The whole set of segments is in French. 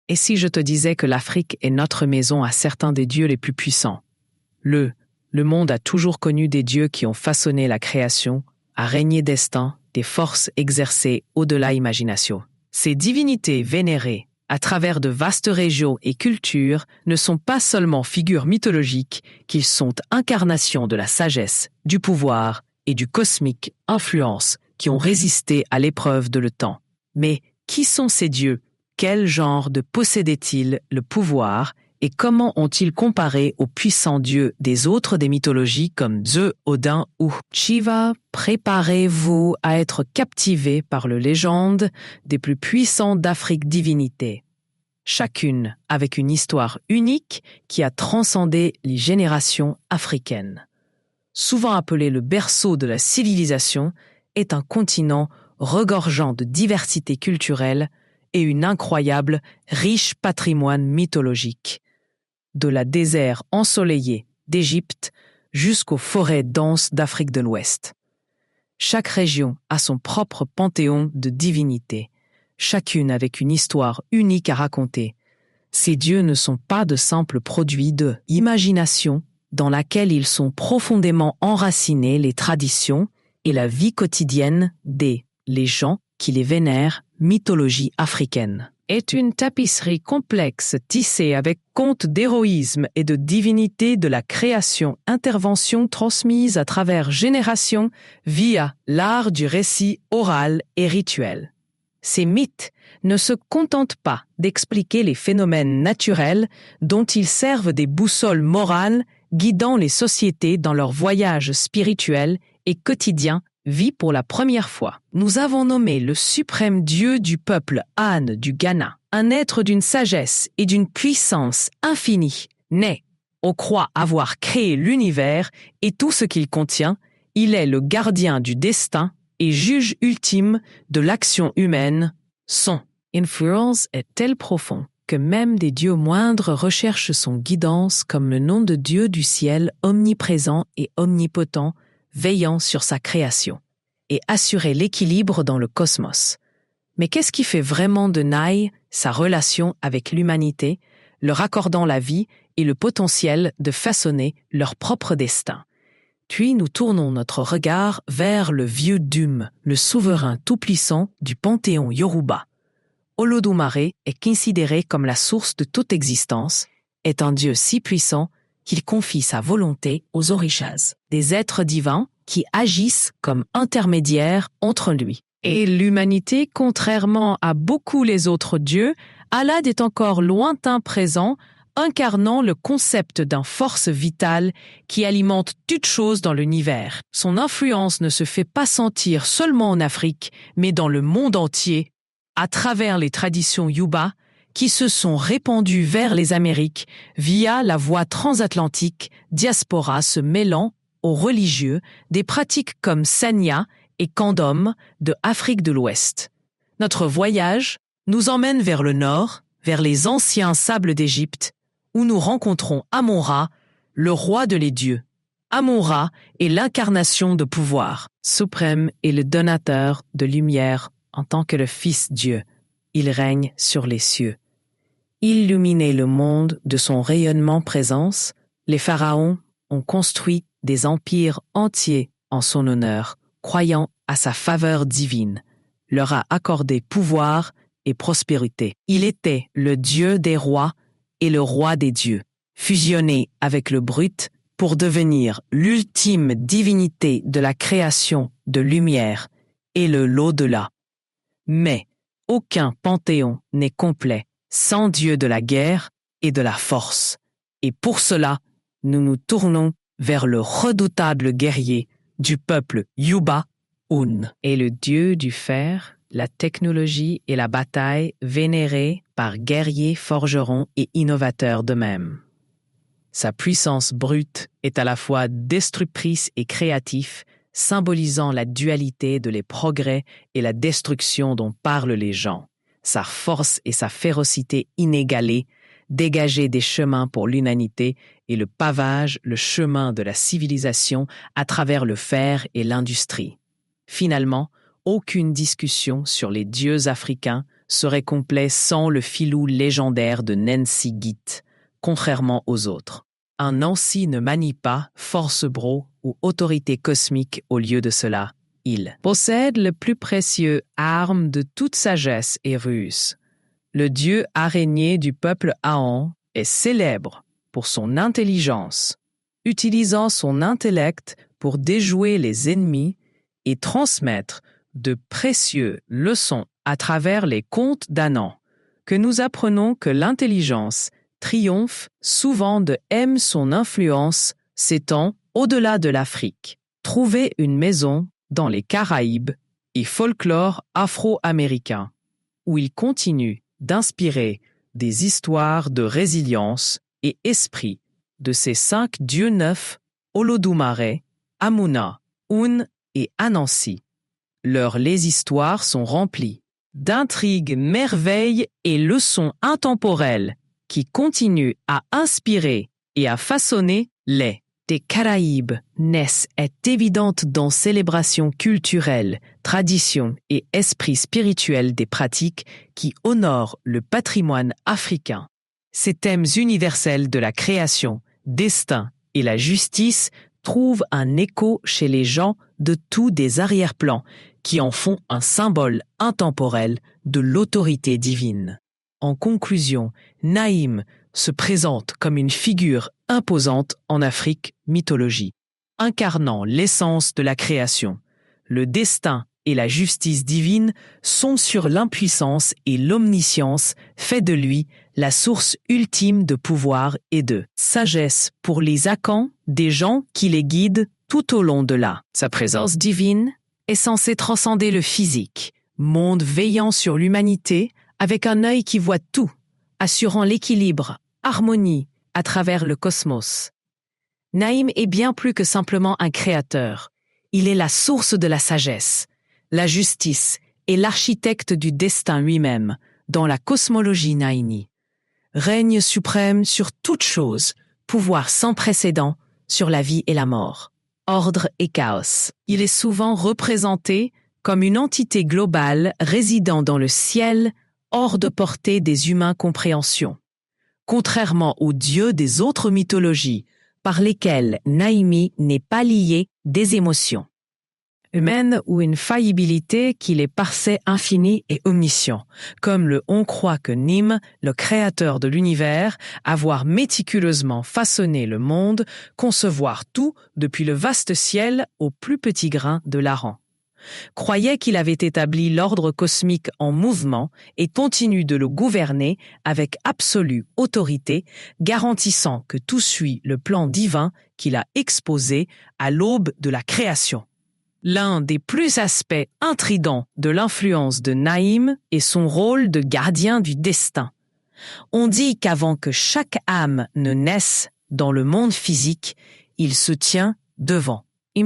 Et si je te disais que l'Afrique est notre maison à certains des dieux les plus puissants? Le monde a toujours connu des dieux qui ont façonné la création, a régné destin, des forces exercées au-delà imagination. Ces divinités vénérées, à travers de vastes régions et cultures, ne sont pas seulement figures mythologiques, qu'ils sont incarnations de la sagesse, du pouvoir et du cosmique influence qui ont résisté à l'épreuve de le temps. Mais qui sont ces dieux? Quel genre de possédaient-ils le pouvoir et comment ont-ils comparé aux puissants dieux des autres des mythologies comme Zeus, Odin ou Shiva? Préparez-vous à être captivés par les légendes des plus puissants d'Afrique divinités. Chacune avec une histoire unique qui a transcendé les générations africaines. Souvent appelé le berceau de la civilisation, est un continent regorgeant de diversité culturelle et une incroyable, riche patrimoine mythologique. De la désert ensoleillé d'Égypte jusqu'aux forêts denses d'Afrique de l'Ouest. Chaque région a son propre panthéon de divinités, chacune avec une histoire unique à raconter. Ces dieux ne sont pas de simples produits de imagination dans laquelle ils sont profondément enracinés les traditions et la vie quotidienne les gens qui les vénèrent, mythologie africaine. Est une tapisserie complexe tissée avec contes d'héroïsme et de divinité de la création, intervention transmise à travers générations via l'art du récit oral et rituel. Ces mythes ne se contentent pas d'expliquer les phénomènes naturels dont ils servent des boussoles morales guidant les sociétés dans leur voyage spirituel et quotidien vit pour la première fois. Nous avons nommé le suprême dieu du peuple Han du Ghana, un être d'une sagesse et d'une puissance infinie, né. On croit avoir créé l'univers et tout ce qu'il contient. Il est le gardien du destin et juge ultime de l'action humaine. Son influence est telle profonde que même des dieux moindres recherchent son guidance comme le nom de Dieu du ciel omniprésent et omnipotent, veillant sur sa création et assurer l'équilibre dans le cosmos. Mais qu'est-ce qui fait vraiment de Nai sa relation avec l'humanité, leur accordant la vie et le potentiel de façonner leur propre destin? Puis nous tournons notre regard vers le vieux Dum, le souverain tout-puissant du panthéon Yoruba. Olodumare est considéré comme la source de toute existence, est un dieu si puissant qu'il confie sa volonté aux orishas, des êtres divins qui agissent comme intermédiaires entre lui et l'humanité. Contrairement à beaucoup les autres dieux, Allah est encore lointain présent, incarnant le concept d'une force vitale qui alimente toute chose dans l'univers. Son influence ne se fait pas sentir seulement en Afrique, mais dans le monde entier, à travers les traditions Yuba, qui se sont répandues vers les Amériques via la voie transatlantique, diaspora se mêlant aux religieux, des pratiques comme Sanya et Kandom de Afrique de l'Ouest. Notre voyage nous emmène vers le nord, vers les anciens sables d'Égypte, où nous rencontrons Amon-Ra, le roi de les dieux. Amon-Ra est l'incarnation de pouvoir suprême et le donateur de lumière en tant que le Fils Dieu. Il règne sur les cieux. Illuminer le monde de son rayonnement présence, les pharaons ont construit des empires entiers en son honneur, croyant à sa faveur divine, leur a accordé pouvoir et prospérité. Il était le Dieu des rois et le roi des dieux, fusionné avec le brut pour devenir l'ultime divinité de la création de lumière et l'au-delà. Mais aucun panthéon n'est complet sans Dieu de la guerre et de la force. Et pour cela, nous nous tournons vers le redoutable guerrier du peuple Yuba, Un, et le dieu du fer, la technologie et la bataille vénérés par guerriers, forgerons et innovateurs d'eux-mêmes. Sa puissance brute est à la fois destructrice et créative, symbolisant la dualité de les progrès et la destruction dont parlent les gens. Sa force et sa férocité inégalée, dégager des chemins pour l'humanité et le pavage, le chemin de la civilisation à travers le fer et l'industrie. Finalement, aucune discussion sur les dieux africains serait complet sans le filou légendaire de Nancy Git, contrairement aux autres. Un Nancy ne manie pas force bro ou autorité cosmique au lieu de cela. Il possède le plus précieux arme de toute sagesse et ruse. Le dieu araignée du peuple Aon est célèbre pour son intelligence, utilisant son intellect pour déjouer les ennemis et transmettre de précieuses leçons à travers les contes d'Anan, que nous apprenons que l'intelligence triomphe souvent de M. Son influence s'étend au-delà de l'Afrique. Trouver une maison dans les Caraïbes et folklore afro-américain, où il continue d'inspirer des histoires de résilience et esprit de ses 5 dieux neufs, Olodumare, Amuna, Un et Anansi. Les histoires sont remplies d'intrigues, merveilles et leçons intemporelles qui continuent à inspirer et à façonner les des Caraïbes. Naissent est évidente dans célébrations culturelles, traditions et esprit spirituel des pratiques qui honorent le patrimoine africain. Ces thèmes universels de la création, destin et la justice trouvent un écho chez les gens de tous des arrière-plans qui en font un symbole intemporel de l'autorité divine. En conclusion, Naïm se présente comme une figure imposante en Afrique mythologie, incarnant l'essence de la création. Le destin et la justice divine sont sur l'impuissance et l'omniscience, fait de lui la source ultime de pouvoir et de sagesse pour les Akans, des gens qui les guident tout au long de sa présence divine est censée transcender le physique, monde veillant sur l'humanité avec un œil qui voit tout, assurant l'équilibre, harmonie à travers le cosmos. Naïm est bien plus que simplement un créateur. Il est la source de la sagesse, la justice et l'architecte du destin lui-même dans la cosmologie naïni. Règne suprême sur toute chose, pouvoir sans précédent sur la vie et la mort, ordre et chaos. Il est souvent représenté comme une entité globale résidant dans le ciel, hors de portée des humains compréhensions. Contrairement aux dieux des autres mythologies, par lesquelles Naïmi n'est pas lié des émotions humaines ou une faillibilité qui les parsait infini et omniscient, comme on croit que Nim, le créateur de l'univers, avoir méticuleusement façonné le monde, concevoir tout depuis le vaste ciel au plus petit grain de l'Aran. Croyait qu'il avait établi l'ordre cosmique en mouvement et continue de le gouverner avec absolue autorité, garantissant que tout suit le plan divin qu'il a exposé à l'aube de la création. L'un des plus aspects intrigants de l'influence de Naïm est son rôle de gardien du destin. On dit qu'avant que chaque âme ne naisse dans le monde physique, il se tient devant.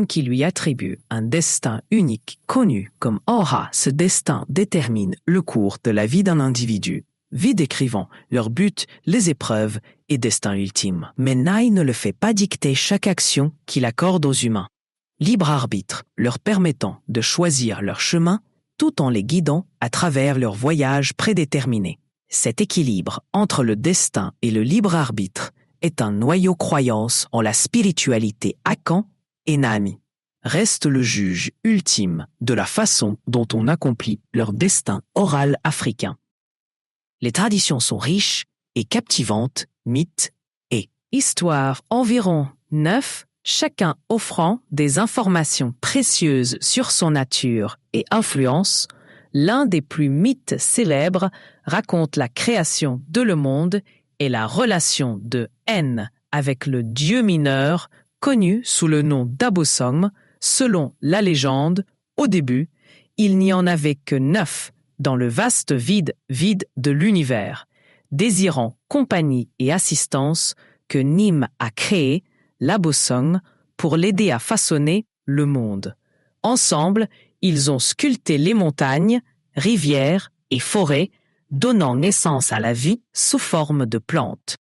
Qui lui attribue un destin unique connu comme aura. Ce destin détermine le cours de la vie d'un individu, vie décrivant leur but, les épreuves et destin ultime. Mais Naïm ne le fait pas dicter chaque action qu'il accorde aux humains. Libre arbitre, leur permettant de choisir leur chemin tout en les guidant à travers leur voyage prédéterminé. Cet équilibre entre le destin et le libre arbitre est un noyau croyance en la spiritualité Akan et Naami. Reste le juge ultime de la façon dont on accomplit leur destin oral africain. Les traditions sont riches et captivantes, mythes et histoires environ 9, chacun offrant des informations précieuses sur son nature et influence. L'un des plus mythes célèbres raconte la création de le monde et la relation de N avec le dieu mineur connu sous le nom d'Abosong. Selon la légende, au début, il n'y en avait que 9 dans le vaste vide de l'univers, désirant compagnie et assistance que Nim a créé, l'Abosong, pour l'aider à façonner le monde. Ensemble, ils ont sculpté les montagnes, rivières et forêts, donnant naissance à la vie sous forme de plantes,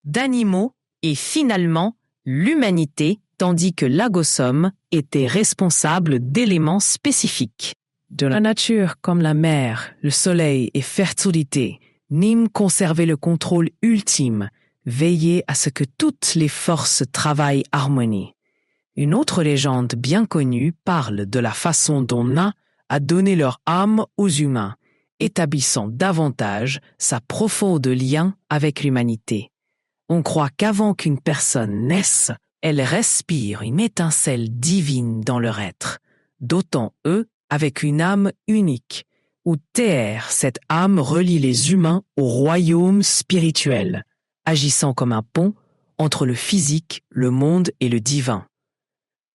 d'animaux et finalement l'humanité, tandis que l'Agosom était responsable d'éléments spécifiques. De la nature comme la mer, le soleil et fertilité, Nim conservait le contrôle ultime, veillait à ce que toutes les forces travaillent harmonie. Une autre légende bien connue parle de la façon dont Na a donné leur âme aux humains, établissant davantage sa profonde lien avec l'humanité. On croit qu'avant qu'une personne naisse, elle respire une étincelle divine dans leur être, dotant eux avec une âme unique, où Teher, cette âme relie les humains au royaume spirituel, agissant comme un pont entre le physique, le monde et le divin.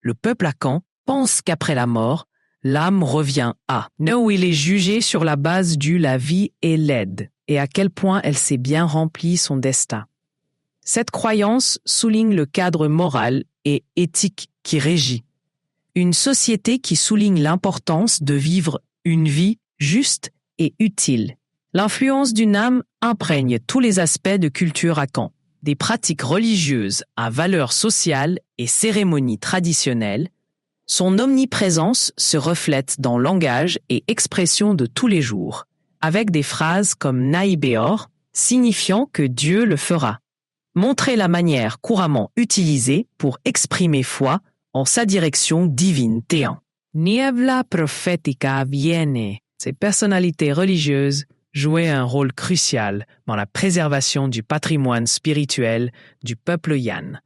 Le peuple Akan pense qu'après la mort, l'âme revient à où il est jugé sur la base du la vie est laide et à quel point elle s'est bien rempli son destin. Cette croyance souligne le cadre moral et éthique qui régit. Une société qui souligne l'importance de vivre une vie juste et utile. L'influence d'une âme imprègne tous les aspects de culture Akan, des pratiques religieuses à valeurs sociales et cérémonies traditionnelles. Son omniprésence se reflète dans langage et expression de tous les jours, avec des phrases comme Naïbéor, signifiant que Dieu le fera. Montrer la manière couramment utilisée pour exprimer foi en sa direction divine Téan. Niebla prophética viene. Ces personnalités religieuses jouaient un rôle crucial dans la préservation du patrimoine spirituel du peuple Yan.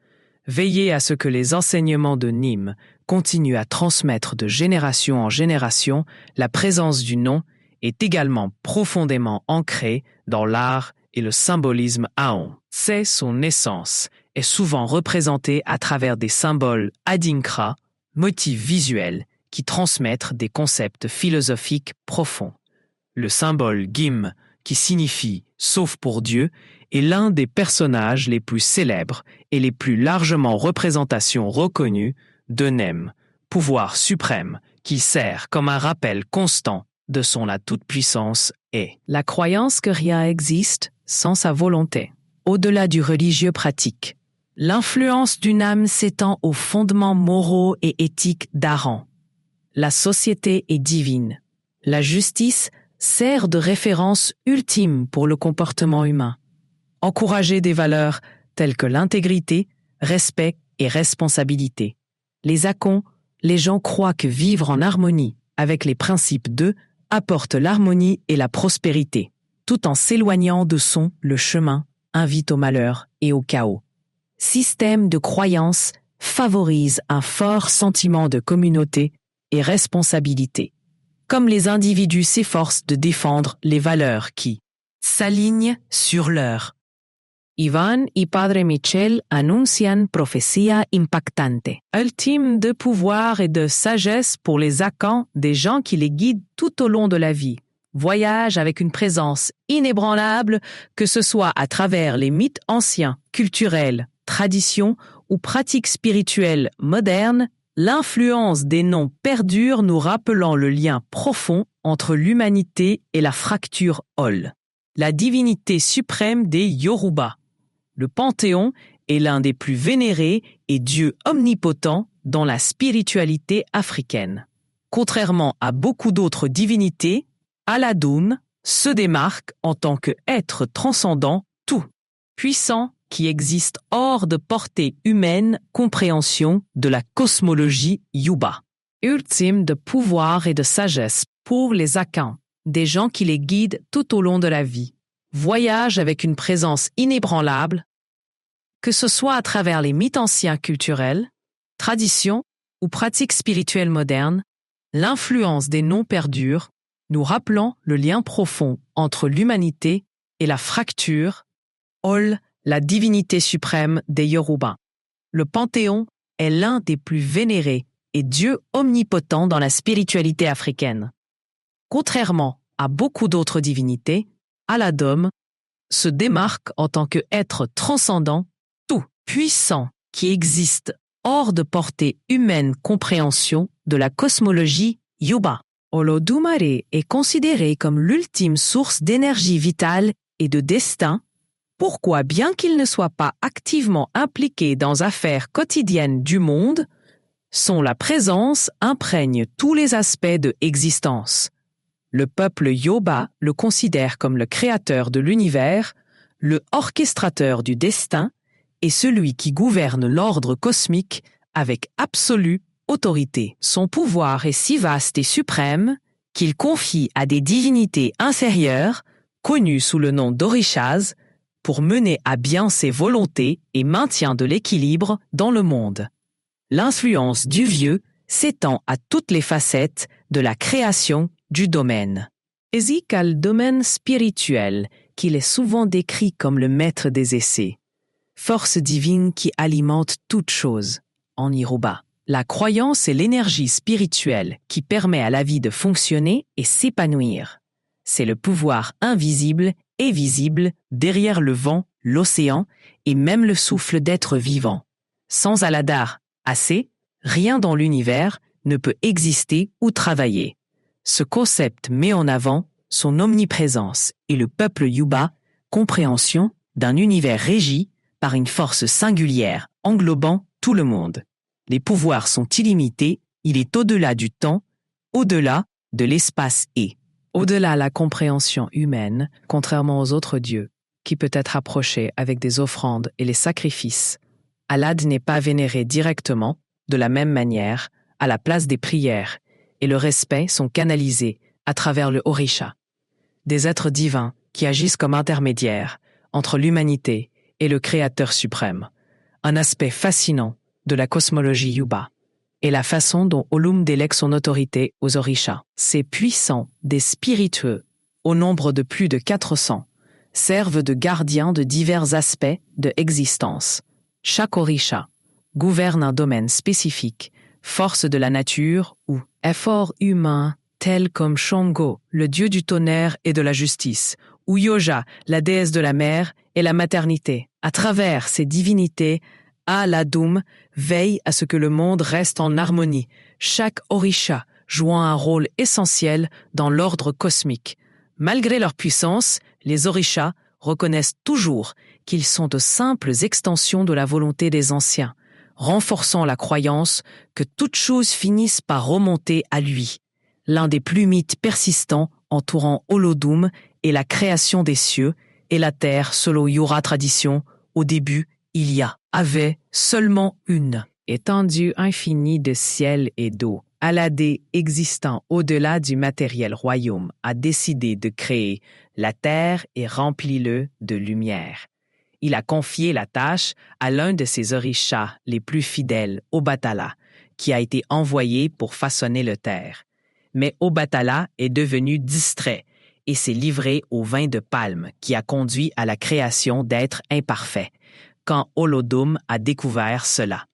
Veiller à ce que les enseignements de Nim continuent à transmettre de génération en génération la présence du nom est également profondément ancrée dans l'art et le symbolisme Aon. C'est son essence, est souvent représentée à travers des symboles adinkra, motifs visuels qui transmettent des concepts philosophiques profonds. Le symbole Gim, qui signifie « sauf pour Dieu », est l'un des personnages les plus célèbres et les plus largement représentations reconnues de Nem, pouvoir suprême qui sert comme un rappel constant de son la toute-puissance et la croyance que rien existe sans sa volonté. Au-delà du religieux pratique, l'influence d'une âme s'étend aux fondements moraux et éthiques d'Aran. La société est divine. La justice sert de référence ultime pour le comportement humain. Encourager des valeurs telles que l'intégrité, respect et responsabilité. Les Akans, les gens croient que vivre en harmonie avec les principes d'eux apporte l'harmonie et la prospérité, tout en s'éloignant de le chemin invite au malheur et au chaos. Système de croyance favorise un fort sentiment de communauté et responsabilité, comme les individus s'efforcent de défendre les valeurs qui s'alignent sur leur. Iván y Padre Michel anuncian profecía impactante. Ultime de pouvoir et de sagesse pour les Akans, des gens qui les guident tout au long de la vie. Voyage avec une présence inébranlable, que ce soit à travers les mythes anciens, culturels, traditions ou pratiques spirituelles modernes, l'influence des noms perdure nous rappelant le lien profond entre l'humanité et la fracture Ol, la divinité suprême des Yoruba. Le Panthéon est l'un des plus vénérés et dieu omnipotent dans la spiritualité africaine. Contrairement à beaucoup d'autres divinités, Aladoun se démarque en tant qu'être transcendant tout, puissant qui existe hors de portée humaine compréhension de la cosmologie Yuba. Ultime de pouvoir et de sagesse pour les Akans, des gens qui les guident tout au long de la vie. Voyage avec une présence inébranlable, que ce soit à travers les mythes anciens culturels, traditions ou pratiques spirituelles modernes, l'influence des noms perdure, nous rappelant le lien profond entre l'humanité et la fracture, Ol, la divinité suprême des Yoruba. Le Panthéon est l'un des plus vénérés et dieu omnipotent dans la spiritualité africaine. Contrairement à beaucoup d'autres divinités, Aladom se démarque en tant qu'être transcendant, tout puissant qui existe hors de portée humaine compréhension de la cosmologie Yuba. Olodumare est considéré comme l'ultime source d'énergie vitale et de destin. Pourquoi, bien qu'il ne soit pas activement impliqué dans affaires quotidiennes du monde, Son la présence imprègne tous les aspects de existence. Le peuple Yoba le considère comme le créateur de l'univers, le orchestrateur du destin et celui qui gouverne l'ordre cosmique avec absolue autorité. Son pouvoir est si vaste et suprême qu'il confie à des divinités inférieures, connues sous le nom d'orishas, pour mener à bien ses volontés et maintien de l'équilibre dans le monde. L'influence du vieux s'étend à toutes les facettes de la création du domaine. Ainsi qu'à le domaine spirituel, qu'il est souvent décrit comme le maître des essais. Force divine qui alimente toute chose, en Yoruba. La croyance est l'énergie spirituelle qui permet à la vie de fonctionner et s'épanouir. C'est le pouvoir invisible et visible derrière le vent, l'océan et même le souffle d'être vivant. Sans Aladar, assez, rien dans l'univers ne peut exister ou travailler. Ce concept met en avant son omniprésence et le peuple Yuba, compréhension d'un univers régi par une force singulière englobant tout le monde. Les pouvoirs sont illimités, il est au-delà du temps, au-delà de l'espace et au-delà la compréhension humaine, contrairement aux autres dieux, qui peut être approché avec des offrandes et les sacrifices. Alad n'est pas vénéré directement, de la même manière, à la place des prières, et le respect sont canalisés à travers le Orisha. Des êtres divins qui agissent comme intermédiaires entre l'humanité et le Créateur suprême. Un aspect fascinant de la cosmologie Yuba et la façon dont Olum délègue son autorité aux Orishas. Ces puissants, des spiritueux, au nombre de plus de 400, servent de gardiens de divers aspects de existence. Chaque Orisha gouverne un domaine spécifique, force de la nature ou effort humain, tel comme Shango, le dieu du tonnerre et de la justice, ou Yoja, la déesse de la mer et la maternité. À travers ces divinités, Aladum veille à ce que le monde reste en harmonie, chaque Orisha jouant un rôle essentiel dans l'ordre cosmique. Malgré leur puissance, les Orishas reconnaissent toujours qu'ils sont de simples extensions de la volonté des anciens, renforçant la croyance que toute chose finisse par remonter à lui. L'un des plus mythes persistants entourant Olodum est la création des cieux et la terre selon Yura tradition. Au début, il y avait seulement une étendue infinie de ciel et d'eau. Aladé, existant au-delà du matériel royaume, a décidé de créer la terre et remplit-le de lumière. Il a confié la tâche à l'un de ses orishas les plus fidèles, Obatala, qui a été envoyé pour façonner le terre. Mais Obatala est devenu distrait et s'est livré au vin de palme qui a conduit à la création d'êtres imparfaits. Quand Olodum a découvert cela,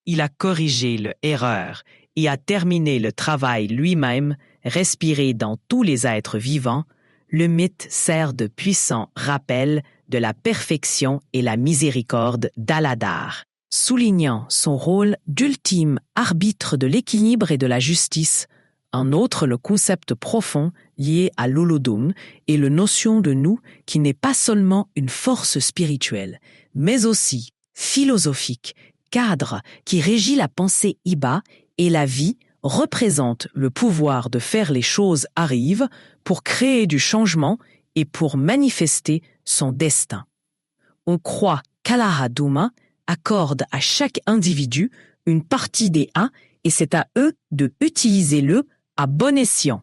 il a corrigé l'erreur et a terminé le travail lui-même, respiré dans tous les êtres vivants. Le mythe sert de puissant rappel de la perfection et la miséricorde d'Aladar, soulignant son rôle d'ultime arbitre de l'équilibre et de la justice. En outre, le concept profond lié à l'Olodum est la notion de nous qui n'est pas seulement une force spirituelle, mais aussi philosophique, cadre qui régit la pensée Iba et la vie représente le pouvoir de faire les choses arrivent pour créer du changement et pour manifester son destin. On croit qu'Aladuma accorde à chaque individu une partie des uns et c'est à eux de utiliser le à bon escient.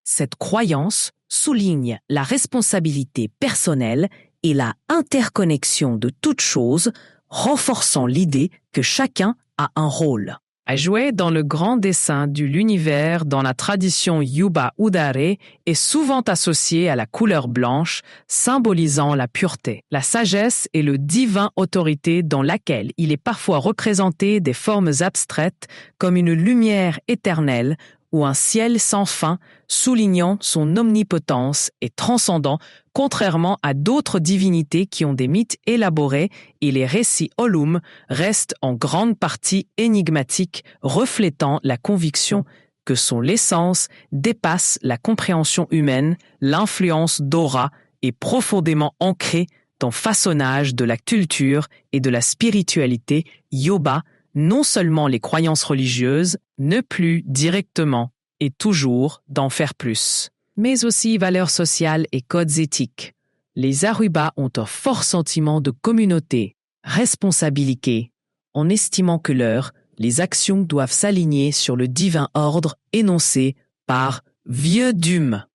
Cette croyance souligne la responsabilité personnelle et la interconnexion de toutes choses, renforçant l'idée que chacun a un rôle à jouer dans le grand dessin de l'univers dans la tradition Yuba Udare est souvent associé à la couleur blanche, symbolisant la pureté, la sagesse et le divin autorité dans laquelle il est parfois représenté des formes abstraites comme une lumière éternelle ou un ciel sans fin, soulignant son omnipotence et transcendant, contrairement à d'autres divinités qui ont des mythes élaborés et les récits Olum restent en grande partie énigmatiques, reflétant la conviction que son essence dépasse la compréhension humaine. L'influence d'Aura est profondément ancrée dans le façonnage de la culture et de la spiritualité Yoba non seulement les croyances religieuses, ne plus directement et toujours d'en faire plus, mais aussi valeurs sociales et codes éthiques. Les Aruba ont un fort sentiment de communauté, responsabilité, en estimant que les actions doivent s'aligner sur le divin ordre énoncé par Vieux Dum.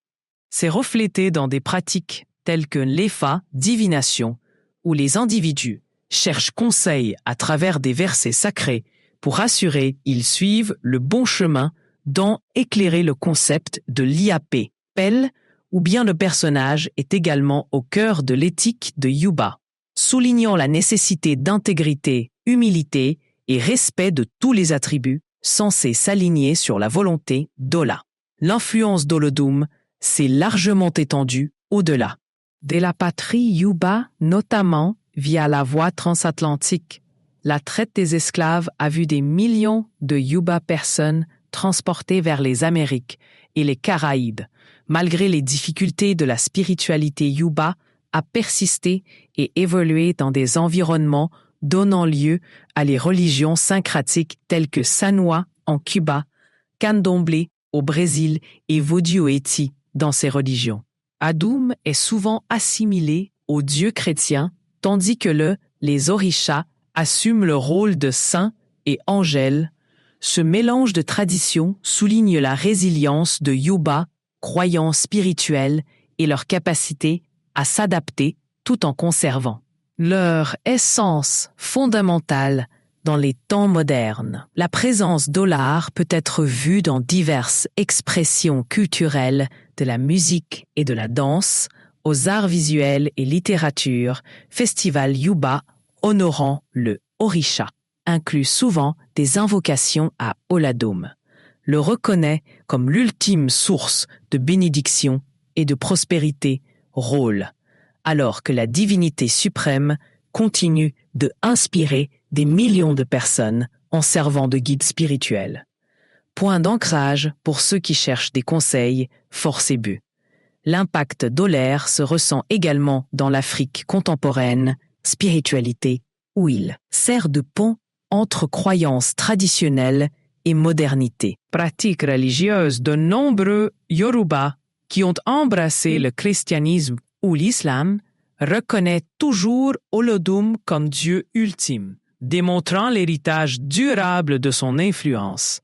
C'est reflété dans des pratiques telles que l'Efa, divination, où les individus cherchent conseil à travers des versets sacrés pour assurer qu'ils suivent le bon chemin dans éclairer le concept de l'IAP, Pell, ou bien le personnage est également au cœur de l'éthique de Yuba, soulignant la nécessité d'intégrité, humilité et respect de tous les attributs censés s'aligner sur la volonté d'Ola. L'influence d'Olodum s'est largement étendue au-delà de la patrie Yuba, notamment via la voie transatlantique. La traite des esclaves a vu des millions de Yuba personnes transportées vers les Amériques et les Caraïbes, malgré les difficultés de la spiritualité Yuba à persister et évoluer dans des environnements donnant lieu à les religions syncratiques telles que Sanoa en Cuba, Candomblé au Brésil et Vodou-Eti dans ces religions. Adum est souvent assimilé aux dieux chrétiens, tandis que les orishas assument le rôle de saints et angèles. Ce mélange de traditions souligne la résilience de Yuba, croyants spirituels et leur capacité à s'adapter tout en conservant leur essence fondamentale dans les temps modernes. La présence d'Olar peut être vue dans diverses expressions culturelles de la musique et de la danse, aux arts visuels et littérature. Festival Yuba honorant le Orisha inclut souvent des invocations à Oladum, le reconnaît comme l'ultime source de bénédiction et de prospérité, rôle, alors que la divinité suprême continue de inspirer des millions de personnes en servant de guide spirituel. Point d'ancrage pour ceux qui cherchent des conseils, force et but. L'impact d'Olaire se ressent également dans l'Afrique contemporaine, spiritualité, où il sert de pont entre croyances traditionnelles et modernité. Pratiques religieuses de nombreux Yoruba qui ont embrassé le christianisme ou l'islam reconnaissent toujours Olodum comme Dieu ultime, démontrant l'héritage durable de son influence.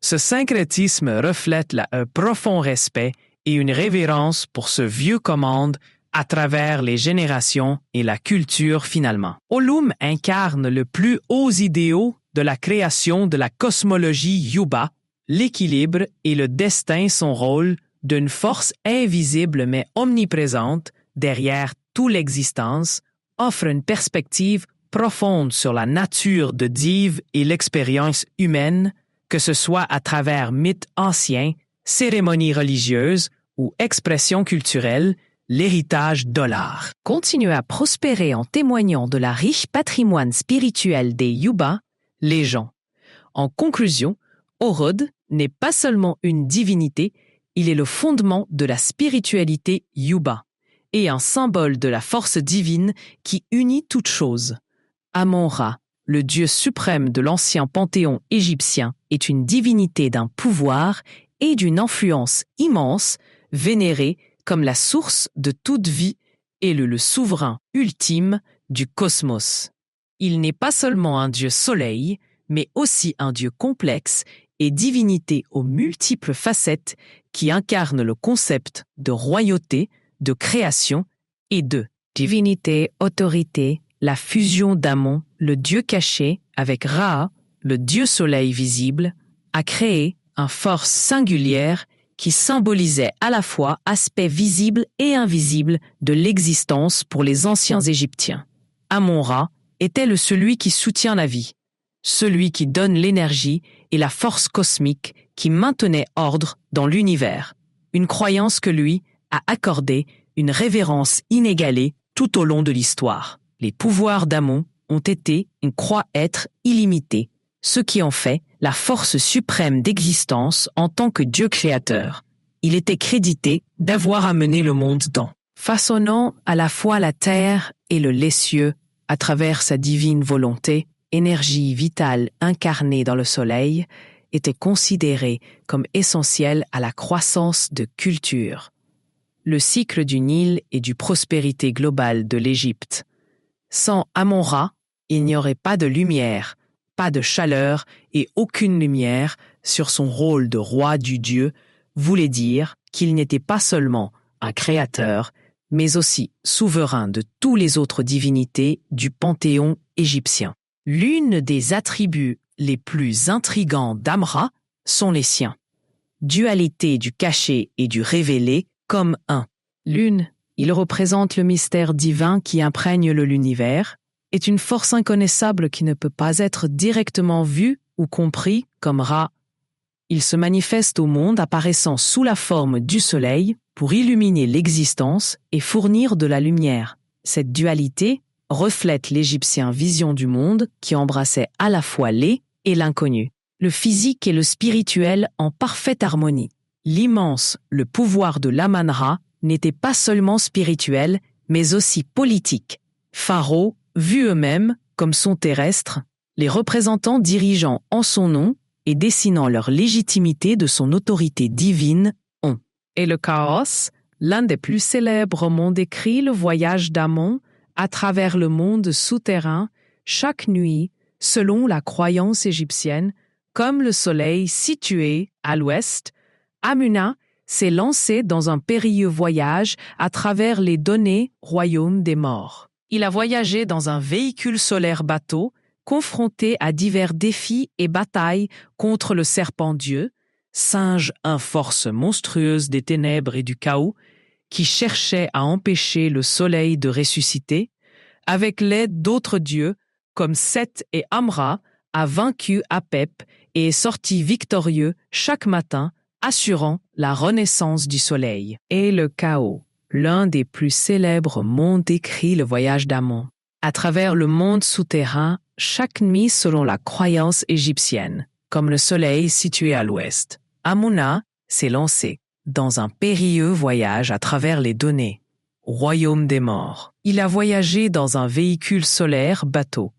Ce syncrétisme reflète un profond respect et une révérence pour ce vieux commande à travers les générations et la culture finalement. Olum incarne le plus hauts idéaux de la création de la cosmologie Yuba, l'équilibre et le destin son rôle d'une force invisible mais omniprésente derrière toute l'existence, offre une perspective profonde sur la nature de Div et l'expérience humaine, que ce soit à travers mythes anciens, cérémonies religieuses ou expressions culturelles, l'héritage d'Olar continue à prospérer en témoignant de la riche patrimoine spirituel des Yuba, les gens. En conclusion, Orod n'est pas seulement une divinité, il est le fondement de la spiritualité Yuba et un symbole de la force divine qui unit toutes choses. Amon-Ra, le dieu suprême de l'ancien panthéon égyptien, est une divinité d'un pouvoir et d'une influence immense, vénérée comme la source de toute vie et le souverain ultime du cosmos. Il n'est pas seulement un dieu soleil, mais aussi un dieu complexe et divinité aux multiples facettes qui incarne le concept de royauté, de création et de divinité, autorité, la fusion d'Amon, le dieu caché, avec Ra, le dieu soleil visible, a créé une force singulière qui symbolisait à la fois aspect visible et invisible de l'existence pour les anciens Égyptiens. Amon-Ra était celui qui soutient la vie, celui qui donne l'énergie et la force cosmique qui maintenait ordre dans l'univers, une croyance que lui a accordée une révérence inégalée tout au long de l'histoire. Les pouvoirs d'Amon ont été et croient être illimités, ce qui en fait la force suprême d'existence en tant que Dieu créateur. Il était crédité d'avoir amené le monde dans, façonnant à la fois la terre et les cieux à travers sa divine volonté, énergie vitale incarnée dans le soleil, était considéré comme essentiel à la croissance de culture. Le cycle du Nil et du prospérité globale de l'Égypte. Sans Amon-Ra, il n'y aurait pas de lumière, pas de chaleur et aucune lumière sur son rôle de roi du dieu, voulait dire qu'il n'était pas seulement un créateur, mais aussi souverain de tous les autres divinités du panthéon égyptien. L'une des attributs les plus intrigants d'Amra sont les siens. Dualité du caché et du révélé comme un. L'une, il représente le mystère divin qui imprègne l'univers, est une force inconnaissable qui ne peut pas être directement vue ou compris comme Ra. Il se manifeste au monde apparaissant sous la forme du soleil pour illuminer l'existence et fournir de la lumière. Cette dualité reflète l'égyptien vision du monde qui embrassait à la fois les et l'inconnu, le physique et le spirituel en parfaite harmonie. L'immense, le pouvoir de l'Aman-Ra n'était pas seulement spirituel, mais aussi politique. Pharaons, vus eux-mêmes comme sont terrestres, les représentants dirigeant en son nom et dessinant leur légitimité de son autorité divine, ont. Et le Chaos, l'un des plus célèbres romans décrit le voyage d'Amon à travers le monde souterrain, chaque nuit, selon la croyance égyptienne, comme le soleil situé à l'ouest, Amuna s'est lancé dans un périlleux voyage à travers les données royaumes des morts. Il a voyagé dans un véhicule solaire bateau, confronté à divers défis et batailles contre le serpent-dieu, singe à force monstrueuse des ténèbres et du chaos, qui cherchait à empêcher le soleil de ressusciter, avec l'aide d'autres dieux comme Seth et Amra, a vaincu Apep et est sorti victorieux chaque matin, assurant la renaissance du soleil. Et le chaos, l'un des plus célèbres mondes décrit le voyage d'Amon. À travers le monde souterrain, chaque nuit selon la croyance égyptienne, comme le soleil situé à l'ouest, Amuna s'est lancé dans un périlleux voyage à travers les données, royaume des morts. Il a voyagé dans un véhicule solaire bateau,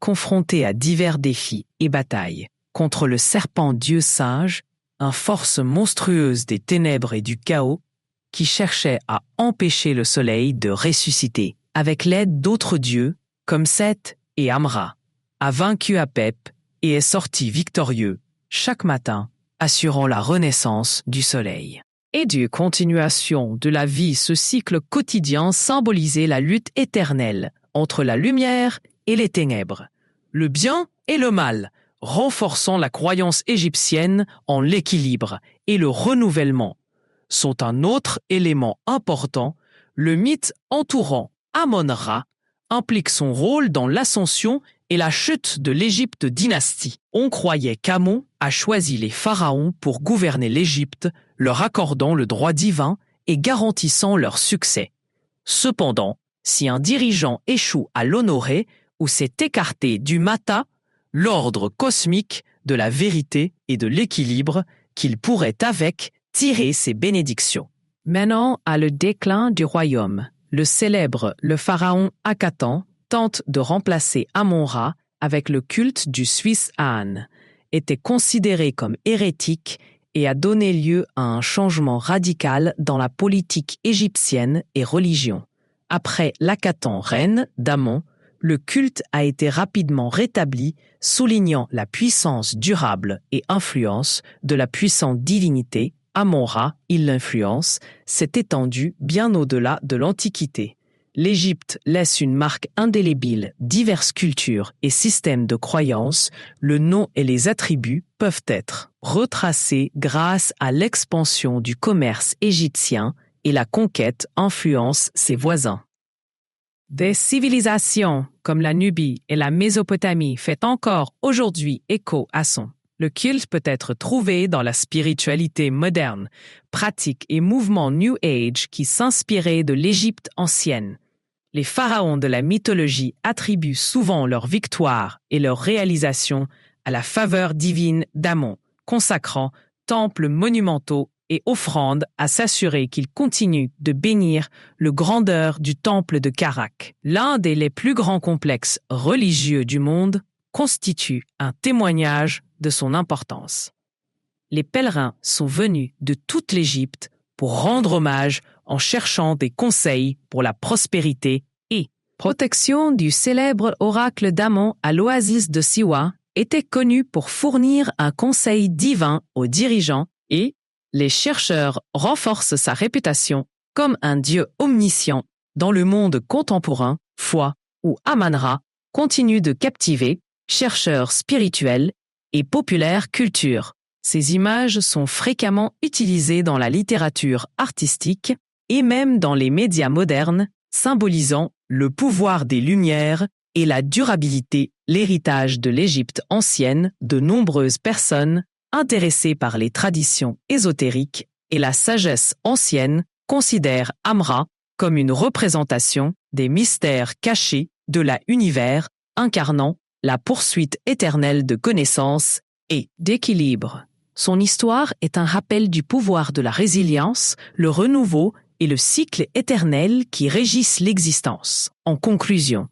confronté à divers défis et batailles, contre le serpent-dieu singe, une force monstrueuse des ténèbres et du chaos, qui cherchait à empêcher le soleil de ressusciter, avec l'aide d'autres dieux, comme Seth et Amra, a vaincu Apep et est sorti victorieux chaque matin, assurant la renaissance du soleil. Et du continuation de la vie, ce cycle quotidien symbolisait la lutte éternelle entre la lumière et les ténèbres, le bien et le mal, renforçant la croyance égyptienne en l'équilibre et le renouvellement. Sont un autre élément important, le mythe entourant Amon-Ra implique son rôle dans l'ascension et la chute de l'Égypte dynastie. On croyait qu'Amon a choisi les pharaons pour gouverner l'Égypte, leur accordant le droit divin et garantissant leur succès. Cependant, si un dirigeant échoue à l'honorer ou s'est écarté du Mata, l'ordre cosmique de la vérité et de l'équilibre, qu'il pourrait avec tirer ses bénédictions. Menant à le déclin du royaume, le pharaon Akatan tente de remplacer Amon-Ra avec le culte du Suisse An, était considéré comme hérétique et a donné lieu à un changement radical dans la politique égyptienne et religion. Après l'Akatan reine d'Amon, le culte a été rapidement rétabli, soulignant la puissance durable et influence de la puissante divinité. Amon-Ra, l'influence, s'est étendue bien au-delà de l'Antiquité. L'Égypte laisse une marque indélébile, diverses cultures et systèmes de croyances, le nom et les attributs peuvent être retracés grâce à l'expansion du commerce égyptien et la conquête influence ses voisins. Des civilisations comme la Nubie et la Mésopotamie font encore aujourd'hui écho à son. Le culte peut être trouvé dans la spiritualité moderne, pratique et mouvement New Age qui s'inspiraient de l'Égypte ancienne. Les pharaons de la mythologie attribuent souvent leur victoire et leur réalisation à la faveur divine d'Amon, consacrant temples monumentaux et offrandes à s'assurer qu'ils continuent de bénir le grandeur du temple de Karak, l'un des les plus grands complexes religieux du monde. constitue un témoignage de son importance. Les pèlerins sont venus de toute l'Égypte pour rendre hommage en cherchant des conseils pour la prospérité et protection du célèbre oracle d'Amon à l'oasis de Siwa était connu pour fournir un conseil divin aux dirigeants et les chercheurs renforcent sa réputation comme un dieu omniscient dans le monde contemporain, foi où Aman-Ra continue de captiver chercheurs spirituels et populaire culture. Ces images sont fréquemment utilisées dans la littérature artistique et même dans les médias modernes, symbolisant le pouvoir des Lumières et la durabilité, l'héritage de l'Égypte ancienne. De nombreuses personnes intéressées par les traditions ésotériques et la sagesse ancienne considèrent Amra comme une représentation des mystères cachés de l'univers, incarnant la poursuite éternelle de connaissances et d'équilibre. Son histoire est un rappel du pouvoir de la résilience, le renouveau et le cycle éternel qui régissent l'existence. En conclusion,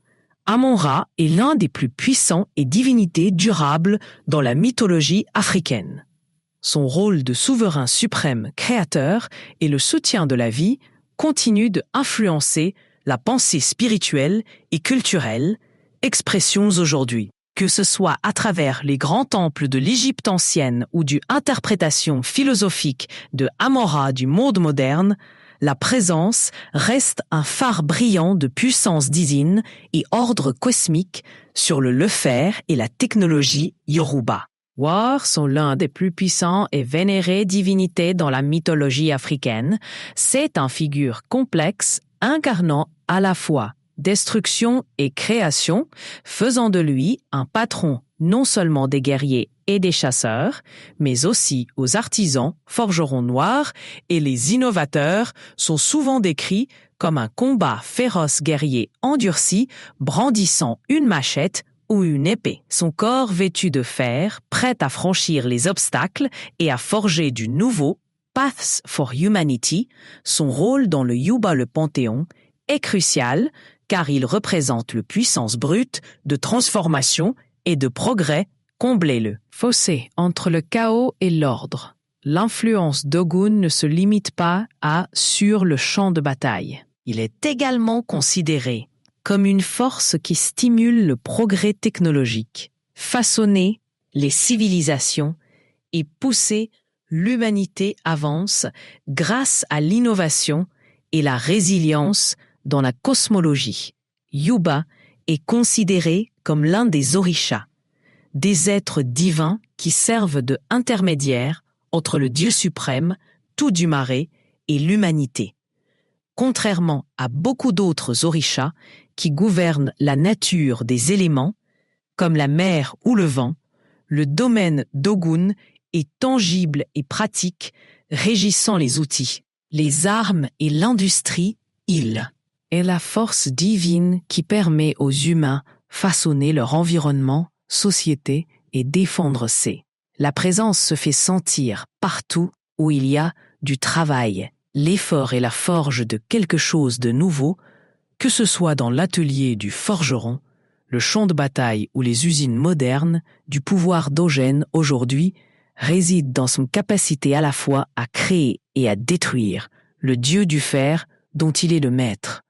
Amon-Ra est l'un des plus puissants et divinités durables dans la mythologie africaine. Son rôle de souverain suprême créateur et le soutien de la vie continue de influencer la pensée spirituelle et culturelle, expressions aujourd'hui. Que ce soit à travers les grands temples de l'Égypte ancienne ou d'une interprétation philosophique de Amon-Ra du monde moderne, la présence reste un phare brillant de puissance divine et ordre cosmique sur le faire et la technologie Yoruba. War sont l'un des plus puissants et vénérés divinités dans la mythologie africaine. C'est une figure complexe incarnant à la fois destruction et création, faisant de lui un patron non seulement des guerriers et des chasseurs, mais aussi aux artisans, forgerons noirs, et les innovateurs sont souvent décrits comme un combat féroce guerrier endurci, brandissant une machette ou une épée. Son corps vêtu de fer, prêt à franchir les obstacles et à forger du nouveau, Paths for Humanity, son rôle dans le Yuba le Panthéon, est crucial car il représente la puissance brute de transformation et de progrès, combler le fossé entre le chaos et l'ordre. L'influence d'Ogun ne se limite pas à sur le champ de bataille. Il est également considéré comme une force qui stimule le progrès technologique, façonner les civilisations et pousser l'humanité avance grâce à l'innovation et la résilience dans la cosmologie. Yuba est considéré comme l'un des orishas, des êtres divins qui servent d'intermédiaires entre le Dieu suprême, Tout-du-Marais, et l'humanité. Contrairement à beaucoup d'autres orishas qui gouvernent la nature des éléments, comme la mer ou le vent, le domaine d'Ogun est tangible et pratique, régissant les outils, les armes et l'industrie, il est la force divine qui permet aux humains façonner leur environnement, société et défendre ses. La présence se fait sentir partout où il y a du travail, l'effort et la forge de quelque chose de nouveau, que ce soit dans l'atelier du forgeron, le champ de bataille ou les usines modernes, du pouvoir d'Ogun aujourd'hui réside dans son capacité à la fois à créer et à détruire, le dieu du fer dont il est le maître.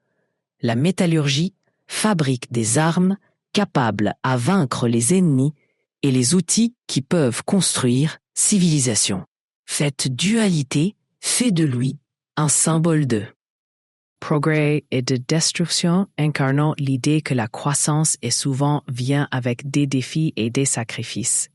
La métallurgie fabrique des armes capables à vaincre les ennemis et les outils qui peuvent construire civilisation. Cette dualité fait de lui un symbole de progrès et de destruction, incarnant l'idée que la croissance est souvent vient avec des défis et des sacrifices.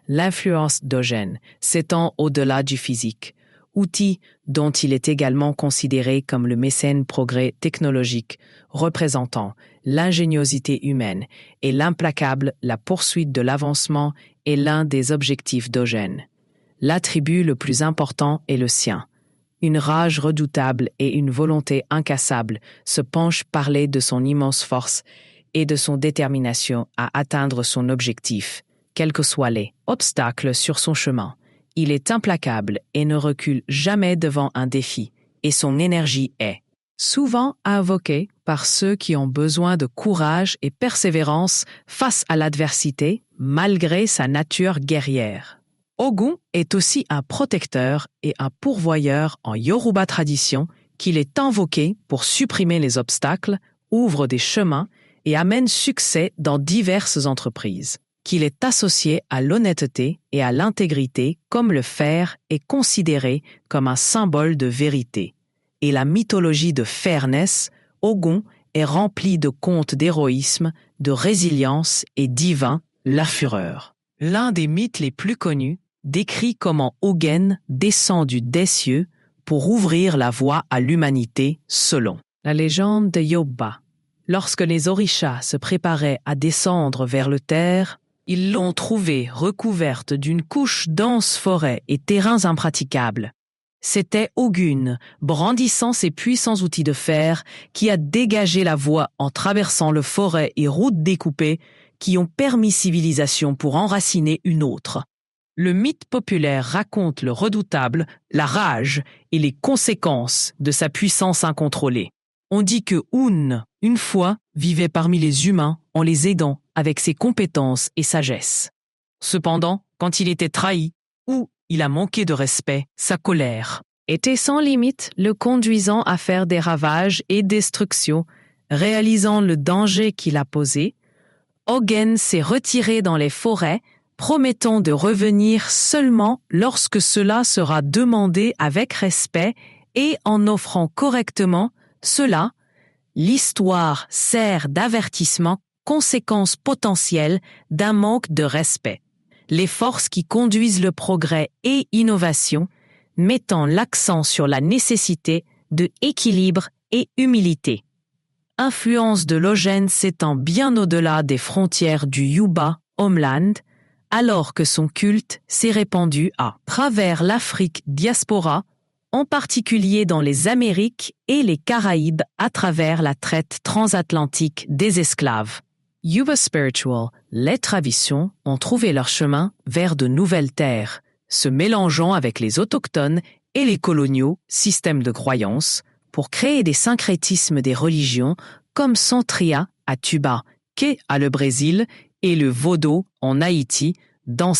L'influence d'Ogun s'étend au-delà du physique, outil dont il est également considéré comme le mécène progrès technologique, représentant l'ingéniosité humaine et l'implacable la poursuite de l'avancement est l'un des objectifs d'Ogun. L'attribut le plus important est le sien. Une rage redoutable et une volonté incassable se penchent parler de son immense force et de son détermination à atteindre son objectif, quels que soient les obstacles sur son chemin. Il est implacable et ne recule jamais devant un défi, et son énergie est souvent invoquée par ceux qui ont besoin de courage et persévérance face à l'adversité, malgré sa nature guerrière. Ogun est aussi un protecteur et un pourvoyeur en Yoruba tradition qu'il est invoqué pour supprimer les obstacles, ouvre des chemins et amène succès dans diverses entreprises. Qu'il est associé à l'honnêteté et à l'intégrité comme le fer est considéré comme un symbole de vérité. Et la mythologie de Fairness, Ogun est remplie de contes d'héroïsme, de résilience et divin, la fureur. L'un des mythes les plus connus décrit comment Ogun descend des cieux pour ouvrir la voie à l'humanité selon la légende de Yoruba. Lorsque les orishas se préparaient à descendre vers le terre, ils l'ont trouvée recouverte d'une couche dense forêt et terrains impraticables. C'était Ogun, brandissant ses puissants outils de fer, qui a dégagé la voie en traversant le forêt et routes découpées qui ont permis civilisation pour enraciner une autre. Le mythe populaire raconte le redoutable, la rage et les conséquences de sa puissance incontrôlée. On dit que Un, une fois, vivait parmi les humains en les aidant avec ses compétences et sagesse. Cependant, quand il était trahi, ou il a manqué de respect, sa colère était sans limite, le conduisant à faire des ravages et destructions, réalisant le danger qu'il a posé. Ogun s'est retiré dans les forêts, promettant de revenir seulement lorsque cela sera demandé avec respect et en offrant correctement cela. L'histoire sert d'avertissement, conséquence potentielle d'un manque de respect. Les forces qui conduisent le progrès et innovation, mettant l'accent sur la nécessité de équilibre et humilité. Influence de l'Ogun s'étend bien au-delà des frontières du Yuba, homeland, alors que son culte s'est répandu à travers l'Afrique diaspora, en particulier dans les Amériques et les Caraïbes à travers la traite transatlantique des esclaves. Yuba Spiritual, les traditions ont trouvé leur chemin vers de nouvelles terres, se mélangeant avec les autochtones et les coloniaux systèmes de croyances pour créer des syncrétismes des religions comme Santria à Tuba, Ké à le Brésil et le Vodou en Haïti. Dans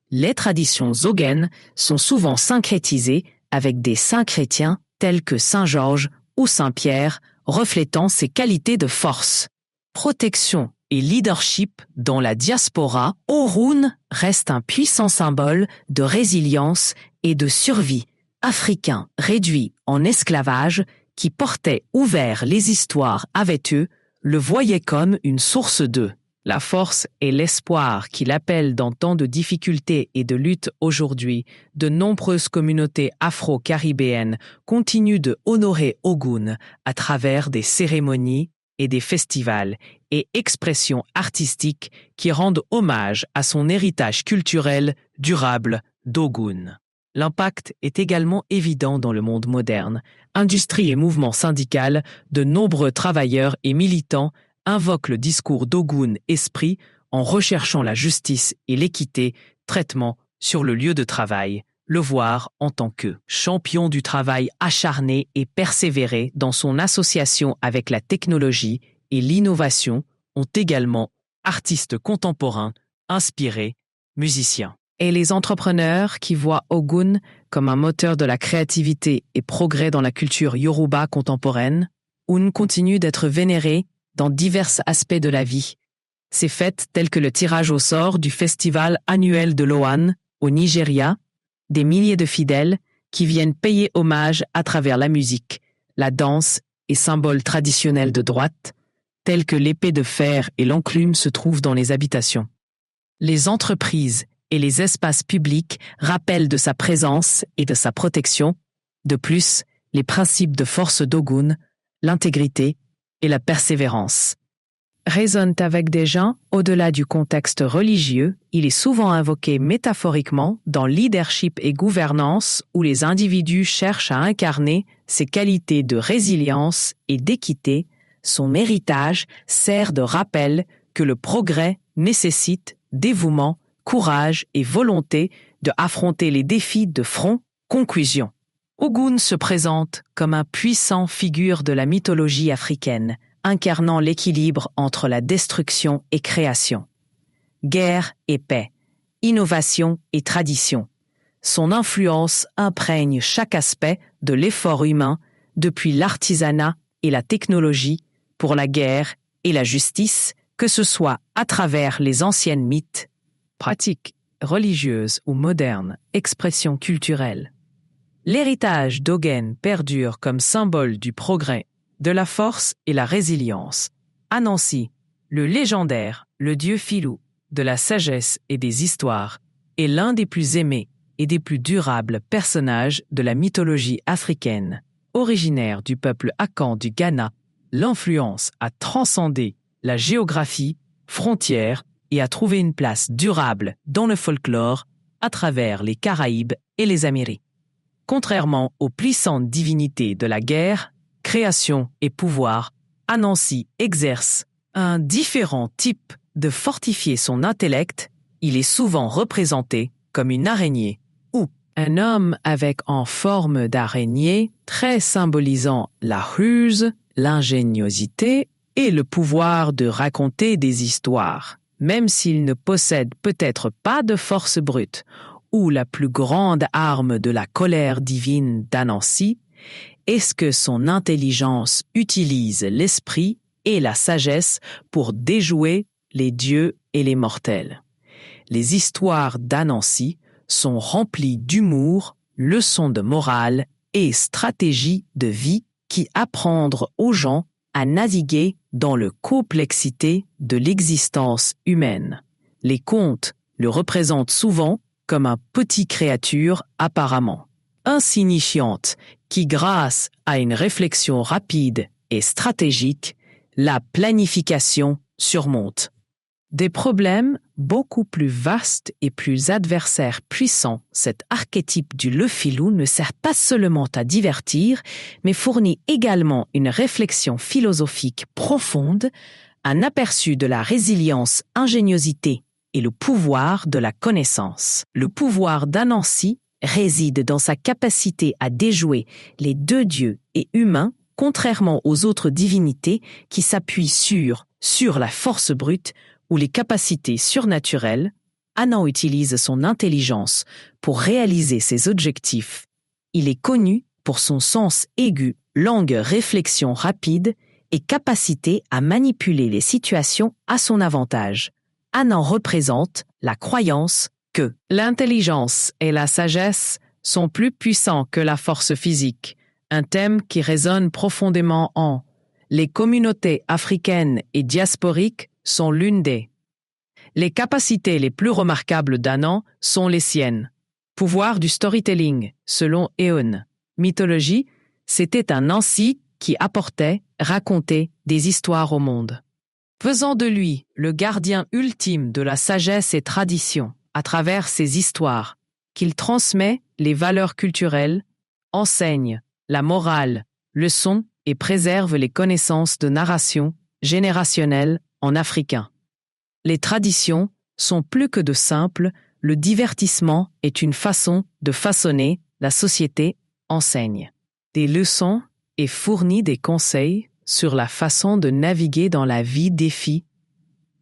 les traditions Ogun sont souvent syncrétisées avec des saints chrétiens tels que Saint Georges ou Saint Pierre, reflétant ses qualités de force, protection et leadership dans la diaspora. Orun reste un puissant symbole de résilience et de survie africain réduit en esclavage qui portait ouvert les histoires avec eux, le voyait comme une source de la force et l'espoir qu'il appelle dans tant de difficultés et de luttes aujourd'hui. De nombreuses communautés afro-caribéennes continuent de honorer Ogun à travers des cérémonies et des festivals et expressions artistiques qui rendent hommage à son héritage culturel durable d'Ogun. L'impact est également évident dans le monde moderne. Industrie et mouvement syndical, de nombreux travailleurs et militants invoquent le discours d'Ogun Esprit en recherchant la justice et l'équité, traitement sur le lieu de travail, le voir en tant que champion du travail acharné et persévéré dans son association avec la technologie et l'innovation, ont également artistes contemporains, inspirés, musiciens. Et les entrepreneurs qui voient Ogun comme un moteur de la créativité et progrès dans la culture yoruba contemporaine, Un continue d'être vénéré dans divers aspects de la vie. Ces fêtes telles que le tirage au sort du festival annuel de Loan au Nigeria, des milliers de fidèles qui viennent payer hommage à travers la musique, la danse et symboles traditionnels de droite, tels que l'épée de fer et l'enclume se trouvent dans les habitations. Les entreprises et les espaces publics rappellent de sa présence et de sa protection. De plus, les principes de force d'Ogun, l'intégrité et la persévérance résonnent avec des gens au-delà du contexte religieux. Il est souvent invoqué métaphoriquement dans leadership et gouvernance où les individus cherchent à incarner ses qualités de résilience et d'équité. Son héritage sert de rappel que le progrès nécessite dévouement, courage et volonté de affronter les défis de front. Conclusion. Ogun se présente comme un puissant figure de la mythologie africaine, incarnant l'équilibre entre la destruction et création. Guerre et paix, innovation et tradition. Son influence imprègne chaque aspect de l'effort humain, depuis l'artisanat et la technologie, pour la guerre et la justice, que ce soit à travers les anciennes mythes, pratiques religieuses ou modernes, expressions culturelles. L'héritage Dogen perdure comme symbole du progrès, de la force et la résilience. Anansi, le légendaire, le dieu filou, de la sagesse et des histoires, est l'un des plus aimés et des plus durables personnages de la mythologie africaine. Originaire du peuple Akan du Ghana, l'influence a transcendé la géographie, frontières et a trouvé une place durable dans le folklore à travers les Caraïbes et les Amériques. Contrairement aux puissantes divinités de la guerre, création et pouvoir, Anansi exerce un différent type de fortifier son intellect. Il est souvent représenté comme une araignée ou un homme avec en forme d'araignée, très symbolisant la ruse, l'ingéniosité et le pouvoir de raconter des histoires, même s'il ne possède peut-être pas de force brute ou la plus grande arme de la colère divine d'Anansi, est-ce que son intelligence utilise l'esprit et la sagesse pour déjouer les dieux et les mortels. Les histoires d'Anansi sont remplies d'humour, leçons de morale et stratégies de vie qui apprennent aux gens à naviguer dans la complexité de l'existence humaine. Les contes le représentent souvent comme une petite créature apparemment insignifiante qui, grâce à une réflexion rapide et stratégique, la planification surmonte des problèmes beaucoup plus vastes et plus adversaires puissants. Cet archétype du le filou ne sert pas seulement à divertir, mais fournit également une réflexion philosophique profonde, un aperçu de la résilience, ingéniosité et le pouvoir de la connaissance. Le pouvoir d'Anansi réside dans sa capacité à déjouer les deux dieux et humains, contrairement aux autres divinités qui s'appuient sur la force brute ou les capacités surnaturelles. Anan utilise son intelligence pour réaliser ses objectifs. Il est connu pour son sens aigu, longue réflexion rapide et capacité à manipuler les situations à son avantage. Anan représente la croyance que l'intelligence et la sagesse sont plus puissants que la force physique, un thème qui résonne profondément en les communautés africaines et diasporiques sont l'une des. Les capacités les plus remarquables d'Anan sont les siennes. Pouvoir du storytelling, selon Eon. Mythologie, c'était un Nansi qui racontait des histoires au monde. Faisant de lui le gardien ultime de la sagesse et tradition à travers ses histoires, qu'il transmet les valeurs culturelles, enseigne la morale, leçon et préserve les connaissances de narration générationnelle en africain. Les traditions sont plus que de simples, le divertissement est une façon de façonner la société, enseigne des leçons et fournit des conseils sur la façon de naviguer dans la vie des filles.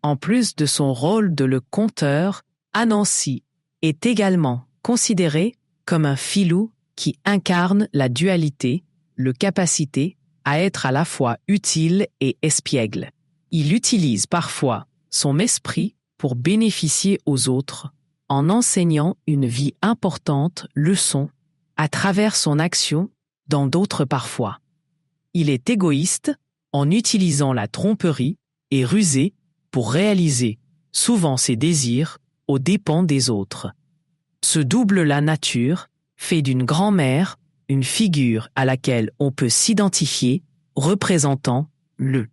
En plus de son rôle de le conteur, Anansi est également considéré comme un filou qui incarne la dualité, la capacité à être à la fois utile et espiègle. Il utilise parfois son esprit pour bénéficier aux autres, en enseignant une vie importante, leçon, à travers son action, dans d'autres parfois. Il est égoïste en utilisant la tromperie et rusé pour réaliser souvent ses désirs aux dépens des autres. Ce double la nature fait d'une grand-mère une figure à laquelle on peut s'identifier, représentant le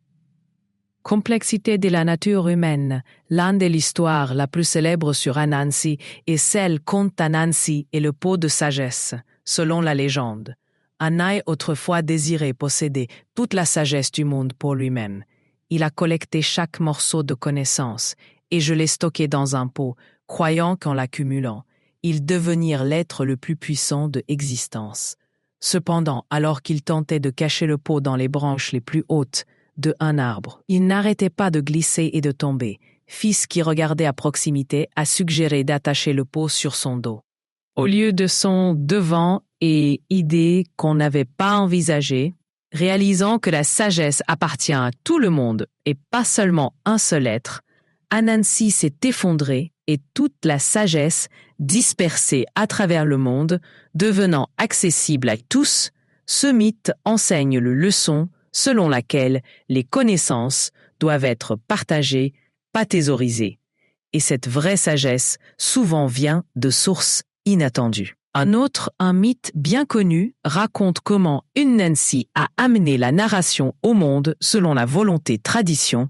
complexité de la nature humaine. L'une de l'histoire la plus célèbre sur Anansi est celle conte Anansi et le pot de sagesse, selon la légende. Anai autrefois désiré posséder toute la sagesse du monde pour lui-même. Il a collecté chaque morceau de connaissance et je l'ai stocké dans un pot, croyant qu'en l'accumulant, il devenir l'être le plus puissant de existence. Cependant, alors qu'il tentait de cacher le pot dans les branches les plus hautes de un arbre. Il n'arrêtait pas de glisser et de tomber. Fils qui regardait à proximité a suggéré d'attacher le pot sur son dos. Au lieu de son devant et idée qu'on n'avait pas envisagée, réalisant que la sagesse appartient à tout le monde et pas seulement un seul être, Anansi s'est effondré et toute la sagesse dispersée à travers le monde, devenant accessible à tous, ce mythe enseigne la leçon selon laquelle les connaissances doivent être partagées, pas thésaurisées. Et cette vraie sagesse souvent vient de sources inattendues. Un mythe bien connu, raconte comment Unnansi a amené la narration au monde selon la volonté tradition.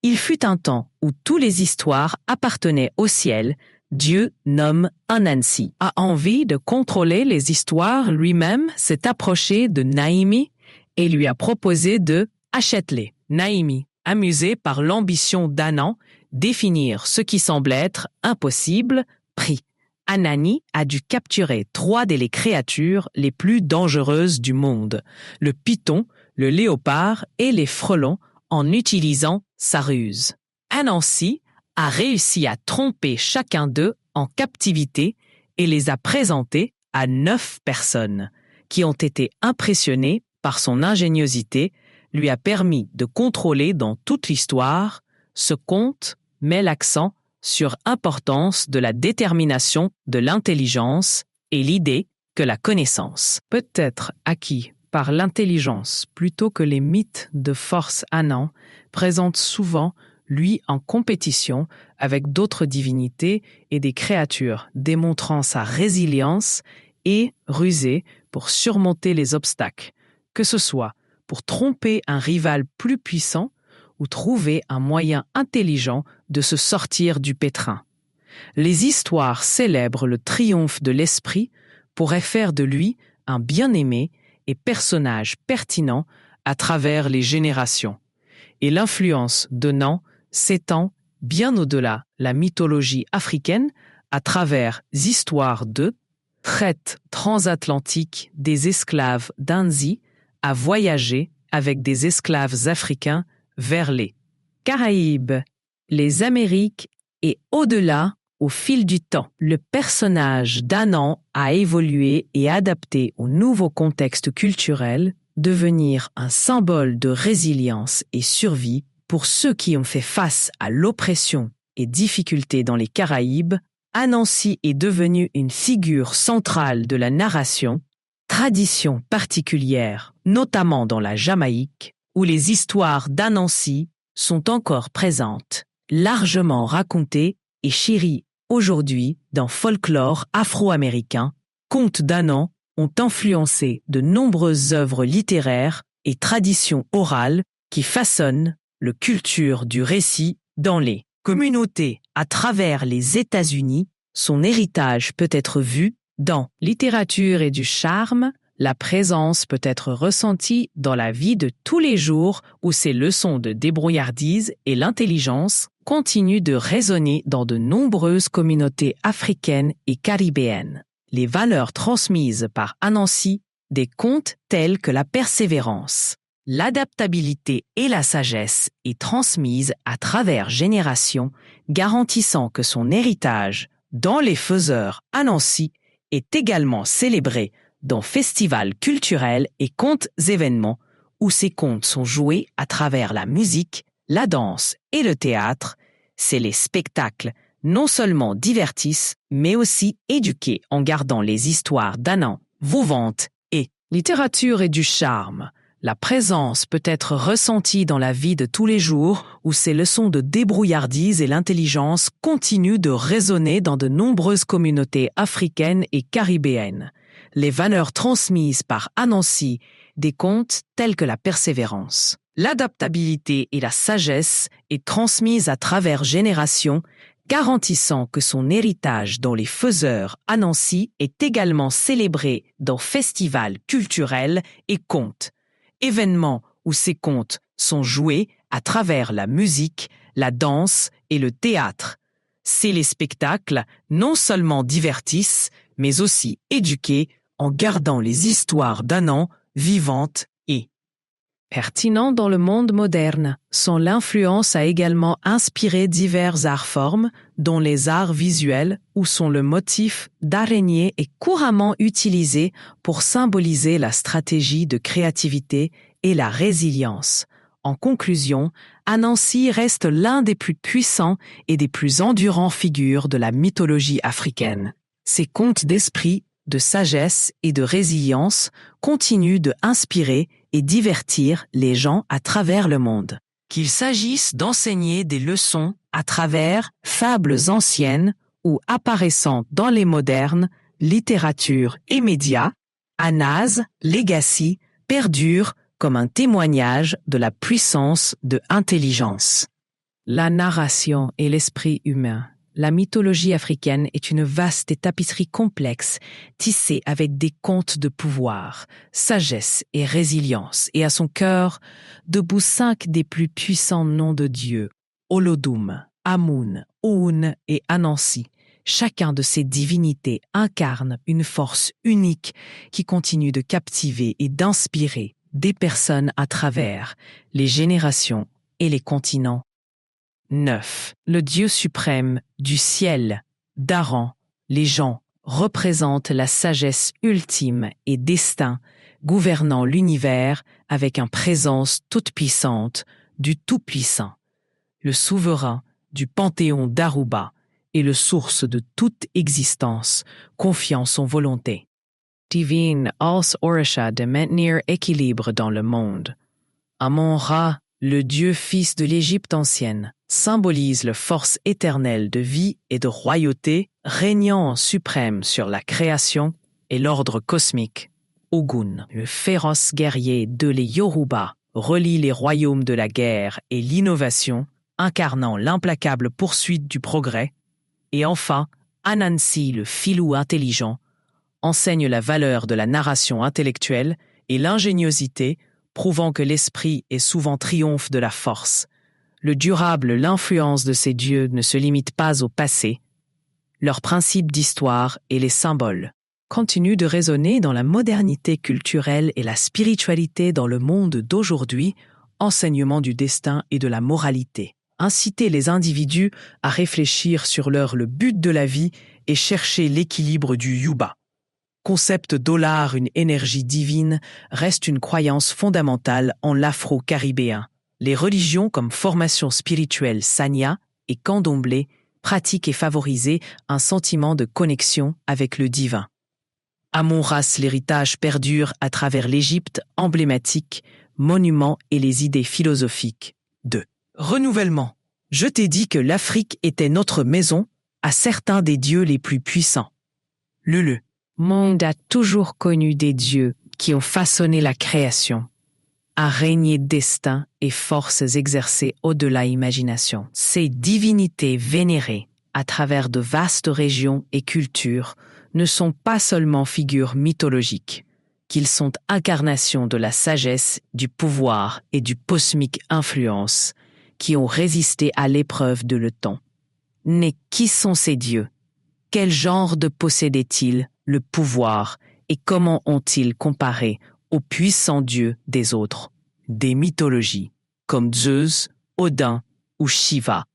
Il fut un temps où toutes les histoires appartenaient au ciel. Dieu nomme Anansi. A envie de contrôler les histoires lui-même, s'est approché de Naimi et lui a proposé de achète-les. Naimi, amusé par l'ambition d'Anan, définir ce qui semble être impossible, prit. Anani a dû capturer 3 des créatures les plus dangereuses du monde, le python, le léopard et les frelons, en utilisant sa ruse. Anansi a réussi à tromper chacun d'eux en captivité et les a présentés à 9 personnes, qui ont été impressionnées par son ingéniosité, lui a permis de contrôler dans toute l'histoire. Ce conte met l'accent sur l'importance de la détermination de l'intelligence et l'idée que la connaissance peut être acquise par l'intelligence plutôt que les mythes de force Anan présentent souvent lui en compétition avec d'autres divinités et des créatures, démontrant sa résilience et rusée pour surmonter les obstacles, que ce soit pour tromper un rival plus puissant ou trouver un moyen intelligent de se sortir du pétrin. Les histoires célèbrent le triomphe de l'esprit, pourraient faire de lui un bien-aimé et personnage pertinent à travers les générations. Et l'influence de Nan s'étend bien au-delà la mythologie africaine à travers histoires de traite transatlantique des esclaves d'Anzi à voyager avec des esclaves africains vers les Caraïbes, les Amériques et au-delà au fil du temps. Le personnage d'Anan a évolué et adapté au nouveau contexte culturel, devenir un symbole de résilience et survie pour ceux qui ont fait face à l'oppression et difficultés dans les Caraïbes. Anansi est devenu une figure centrale de la narration, tradition particulière, notamment dans la Jamaïque, où les histoires d'Anansi sont encore présentes, largement racontées et chéries aujourd'hui dans folklore afro-américain. Contes d'Anan ont influencé de nombreuses œuvres littéraires et traditions orales qui façonnent la culture du récit dans les communautés à travers les États-Unis. Son héritage peut être vu dans littérature et du charme. La présence peut être ressentie dans la vie de tous les jours où ces leçons de débrouillardise et l'intelligence continuent de résonner dans de nombreuses communautés africaines et caribéennes. Les valeurs transmises par Anansi, des contes tels que la persévérance, l'adaptabilité et la sagesse est transmise à travers générations, garantissant que son héritage dans les faiseurs Anansi est également célébré dans festivals culturels et contes événements où ces contes sont joués à travers la musique, la danse et le théâtre. C'est les spectacles non seulement divertissent, mais aussi éduqués en gardant les histoires d'Anan, vivantes et littérature et du charme. La présence peut être ressentie dans la vie de tous les jours où ces leçons de débrouillardise et l'intelligence continuent de résonner dans de nombreuses communautés africaines et caribéennes. Les valeurs transmises par Anansi, des contes tels que la persévérance, l'adaptabilité et la sagesse est transmise à travers générations, garantissant que son héritage dans les faiseurs Anansi est également célébré dans festivals culturels et contes, événements où ces contes sont joués à travers la musique, la danse et le théâtre. Les spectacles non seulement divertissent, mais aussi éduqués en gardant les histoires d'Anan vivantes Pertinent dans le monde moderne, son influence a également inspiré divers arts-formes, dont les arts visuels, où son le motif d'araignée est couramment utilisé pour symboliser la stratégie de créativité et la résilience. En conclusion, Anansi reste l'un des plus puissants et des plus endurants figures de la mythologie africaine. Ses contes d'esprit, de sagesse et de résilience continuent de inspirer et divertir les gens à travers le monde. Qu'il s'agisse d'enseigner des leçons à travers fables anciennes ou apparaissant dans les modernes, littérature et médias, Anas Legacy perdure comme un témoignage de la puissance de l'intelligence. La narration et l'esprit humain. La mythologie africaine est une vaste tapisserie complexe, tissée avec des contes de pouvoir, sagesse et résilience, et à son cœur, debout 5 des plus puissants noms de Dieu, Olodum, Amun, Oun et Anansi. Chacun de ces divinités incarne une force unique qui continue de captiver et d'inspirer des personnes à travers les générations et les continents. 9. Le Dieu suprême du ciel, Daran, les gens, représente la sagesse ultime et destin, gouvernant l'univers avec une présence toute puissante du Tout-Puissant. Le souverain du panthéon d'Aruba est le source de toute existence, confiant son volonté divine als Orisha de maintenir équilibre dans le monde. Amon-Ra, le dieu fils de l'Égypte ancienne, symbolise la force éternelle de vie et de royauté régnant en suprême sur la création et l'ordre cosmique. Ogun, le féroce guerrier de les Yoruba, relie les royaumes de la guerre et l'innovation, incarnant l'implacable poursuite du progrès. Et enfin, Anansi, le filou intelligent, enseigne la valeur de la narration intellectuelle et l'ingéniosité, prouvant que l'esprit est souvent triomphe de la force. Le durable, l'influence de ces dieux ne se limite pas au passé. Leurs principes d'histoire et les symboles continuent de résonner dans la modernité culturelle et la spiritualité dans le monde d'aujourd'hui, enseignement du destin et de la moralité. Inciter les individus à réfléchir sur le but de la vie et chercher l'équilibre du yuba. Concept dollar, une énergie divine, reste une croyance fondamentale en l'afro-caribéen. Les religions comme formation spirituelle Sanya et Candomblé pratiquent et favorisent un sentiment de connexion avec le divin. Amon-Ra, l'héritage perdure à travers l'Égypte emblématique, monuments et les idées philosophiques. 2. Renouvellement. Je t'ai dit que l'Afrique était notre maison à certains des dieux les plus puissants. Le monde a toujours connu des dieux qui ont façonné la création, a régné destin et forces exercées au-delà imagination. Ces divinités vénérées à travers de vastes régions et cultures ne sont pas seulement figures mythologiques, qu'ils sont incarnations de la sagesse, du pouvoir et du cosmique influence qui ont résisté à l'épreuve de le temps. Mais qui sont ces dieux? Quel genre de possédaient-ils le pouvoir et comment ont-ils comparé aux puissants dieux des autres, des mythologies, comme Zeus, Odin ou Shiva?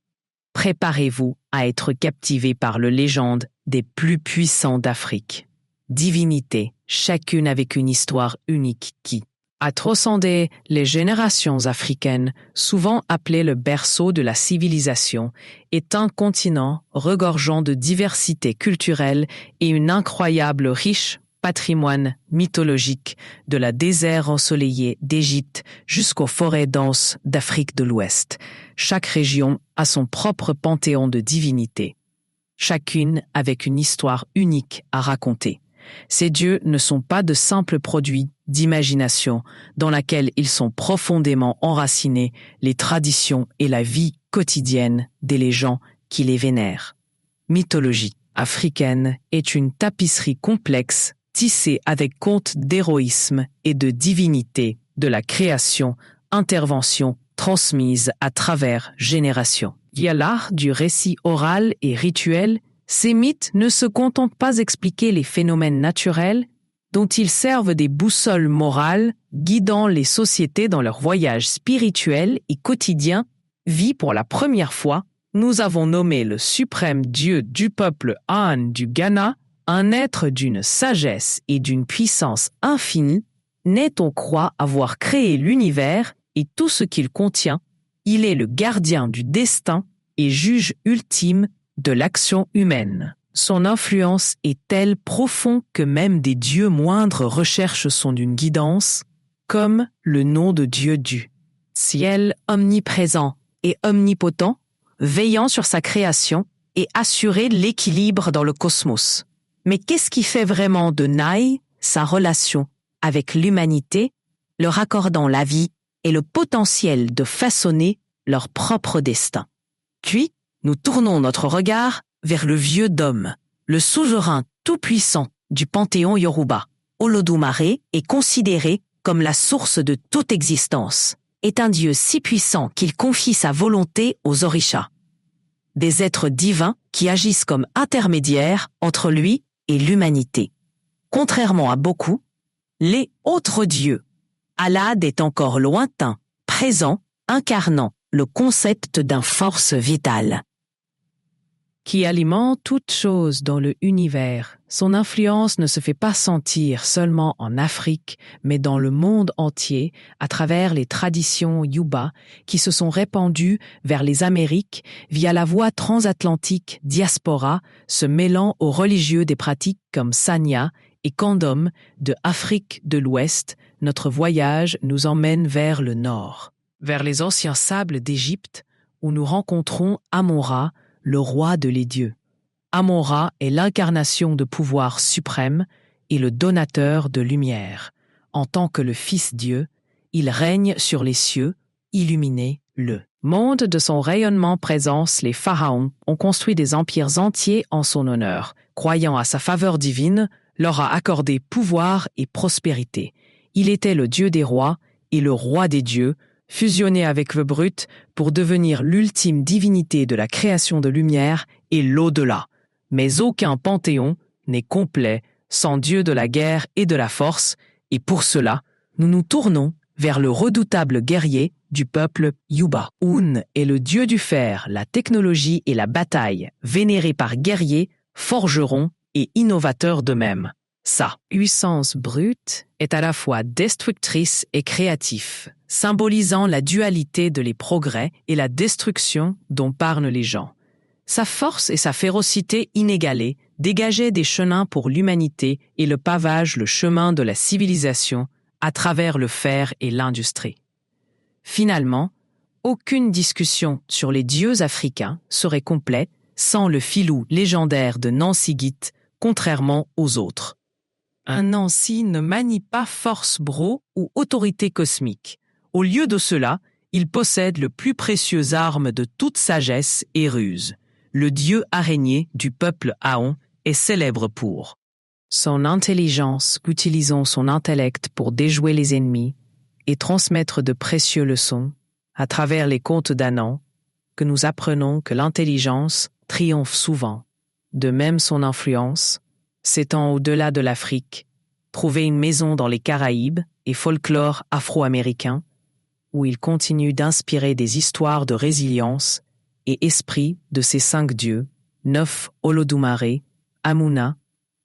Préparez-vous à être captivés par les légendes des plus puissants d'Afrique. Divinités, chacune avec une histoire unique qui a transcendé les générations africaines, souvent appelé le berceau de la civilisation, est un continent regorgeant de diversité culturelle et une incroyable riche patrimoine mythologique de la désert ensoleillé d'Égypte jusqu'aux forêts denses d'Afrique de l'Ouest. Chaque région a son propre panthéon de divinités, chacune avec une histoire unique à raconter. Ces dieux ne sont pas de simples produits d'imagination dans laquelle ils sont profondément enracinés les traditions et la vie quotidienne des gens qui les vénèrent. Mythologie africaine est une tapisserie complexe tissée avec contes d'héroïsme et de divinité de la création, intervention transmise à travers générations. Il y a l'art du récit oral et rituel. Ces mythes ne se contentent pas d'expliquer les phénomènes naturels, dont ils servent des boussoles morales guidant les sociétés dans leur voyage spirituel et quotidien, vit pour la première fois, nous avons nommé le suprême Dieu du peuple Han du Ghana, un être d'une sagesse et d'une puissance infinie, net on croit avoir créé l'univers et tout ce qu'il contient. Il est le gardien du destin et juge ultime de l'action humaine. Son influence est telle profonde que même des dieux moindres recherchent son d'une guidance, comme le nom de Dieu du ciel omniprésent et omnipotent, veillant sur sa création et assurer l'équilibre dans le cosmos. Mais qu'est-ce qui fait vraiment de Nai sa relation avec l'humanité, leur accordant la vie et le potentiel de façonner leur propre destin? Puis, nous tournons notre regard vers le vieux Dom, le souverain tout-puissant du panthéon Yoruba. Olodumare est considéré comme la source de toute existence, est un dieu si puissant qu'il confie sa volonté aux orishas, des êtres divins qui agissent comme intermédiaires entre lui et l'humanité. Contrairement à beaucoup, les autres dieux, Alad est encore lointain, présent, incarnant le concept d'une force vitale qui alimente toute chose dans l'univers. Son influence ne se fait pas sentir seulement en Afrique, mais dans le monde entier, à travers les traditions Yuba qui se sont répandues vers les Amériques via la voie transatlantique diaspora, se mêlant aux religieux des pratiques comme Sanya et Kandom de Afrique de l'Ouest. Notre voyage nous emmène vers le nord, vers les anciens sables d'Égypte, où nous rencontrons Amon-Ra, le roi de les dieux. Amon-Ra est l'incarnation de pouvoir suprême et le donateur de lumière. En tant que le Fils-Dieu, il règne sur les cieux, illuminé le monde de son rayonnement présence. Les pharaons ont construit des empires entiers en son honneur. Croyant à sa faveur divine, leur a accordé pouvoir et prospérité. Il était le Dieu des rois et le roi des dieux, fusionné avec le brut pour devenir l'ultime divinité de la création de lumière et l'au-delà. Mais aucun panthéon n'est complet sans Dieu de la guerre et de la force, et pour cela, nous nous tournons vers le redoutable guerrier du peuple Yuba. Un est le dieu du fer, la technologie et la bataille, vénéré par guerriers, forgerons et innovateurs d'eux-mêmes. Sa puissance brute est à la fois destructrice et créative, symbolisant la dualité de les progrès et la destruction dont parlent les gens. Sa force et sa férocité inégalée dégageaient des chemins pour l'humanité et le pavage le chemin de la civilisation à travers le fer et l'industrie. Finalement, aucune discussion sur les dieux africains serait complète sans le filou légendaire de Nancy-Git, contrairement aux autres. Un Nancy ne manie pas force bro ou autorité cosmique. Au lieu de cela, il possède le plus précieux arme de toute sagesse et ruse. Le dieu araignée du peuple Aon est célèbre pour son intelligence, utilisant son intellect pour déjouer les ennemis et transmettre de précieuses leçons à travers les contes d'Anan, que nous apprenons que l'intelligence triomphe souvent. De même son influence s'étend au-delà de l'Afrique, trouver une maison dans les Caraïbes et folklore afro-américain, où il continue d'inspirer des histoires de résilience et esprit de ses 5 dieux, 9 Olodumare, Amuna,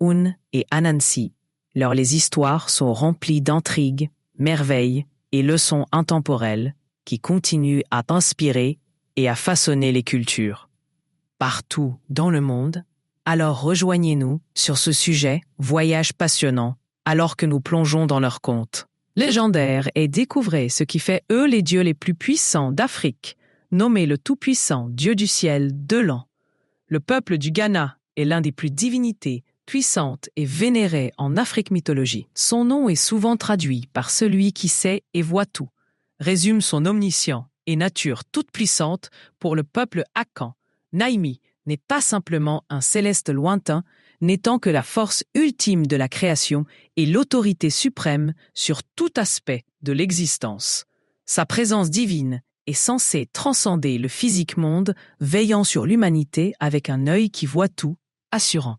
Un et Anansi. Les histoires sont remplies d'intrigues, merveilles et leçons intemporelles qui continuent à inspirer et à façonner les cultures. Partout dans le monde, alors rejoignez-nous sur ce sujet, voyage passionnant, alors que nous plongeons dans leurs contes légendaires et découvrez ce qui fait eux les dieux les plus puissants d'Afrique, nommé le tout-puissant Dieu du ciel de l'an. Le peuple du Ghana est l'un des plus divinités puissantes et vénérées en Afrique mythologie. Son nom est souvent traduit par celui qui sait et voit tout, résume son omniscient et nature toute puissante pour le peuple Akan. Naimi n'est pas simplement un céleste lointain, n'étant que la force ultime de la création et l'autorité suprême sur tout aspect de l'existence. Sa présence divine est censée transcender le physique monde, veillant sur l'humanité avec un œil qui voit tout, assurant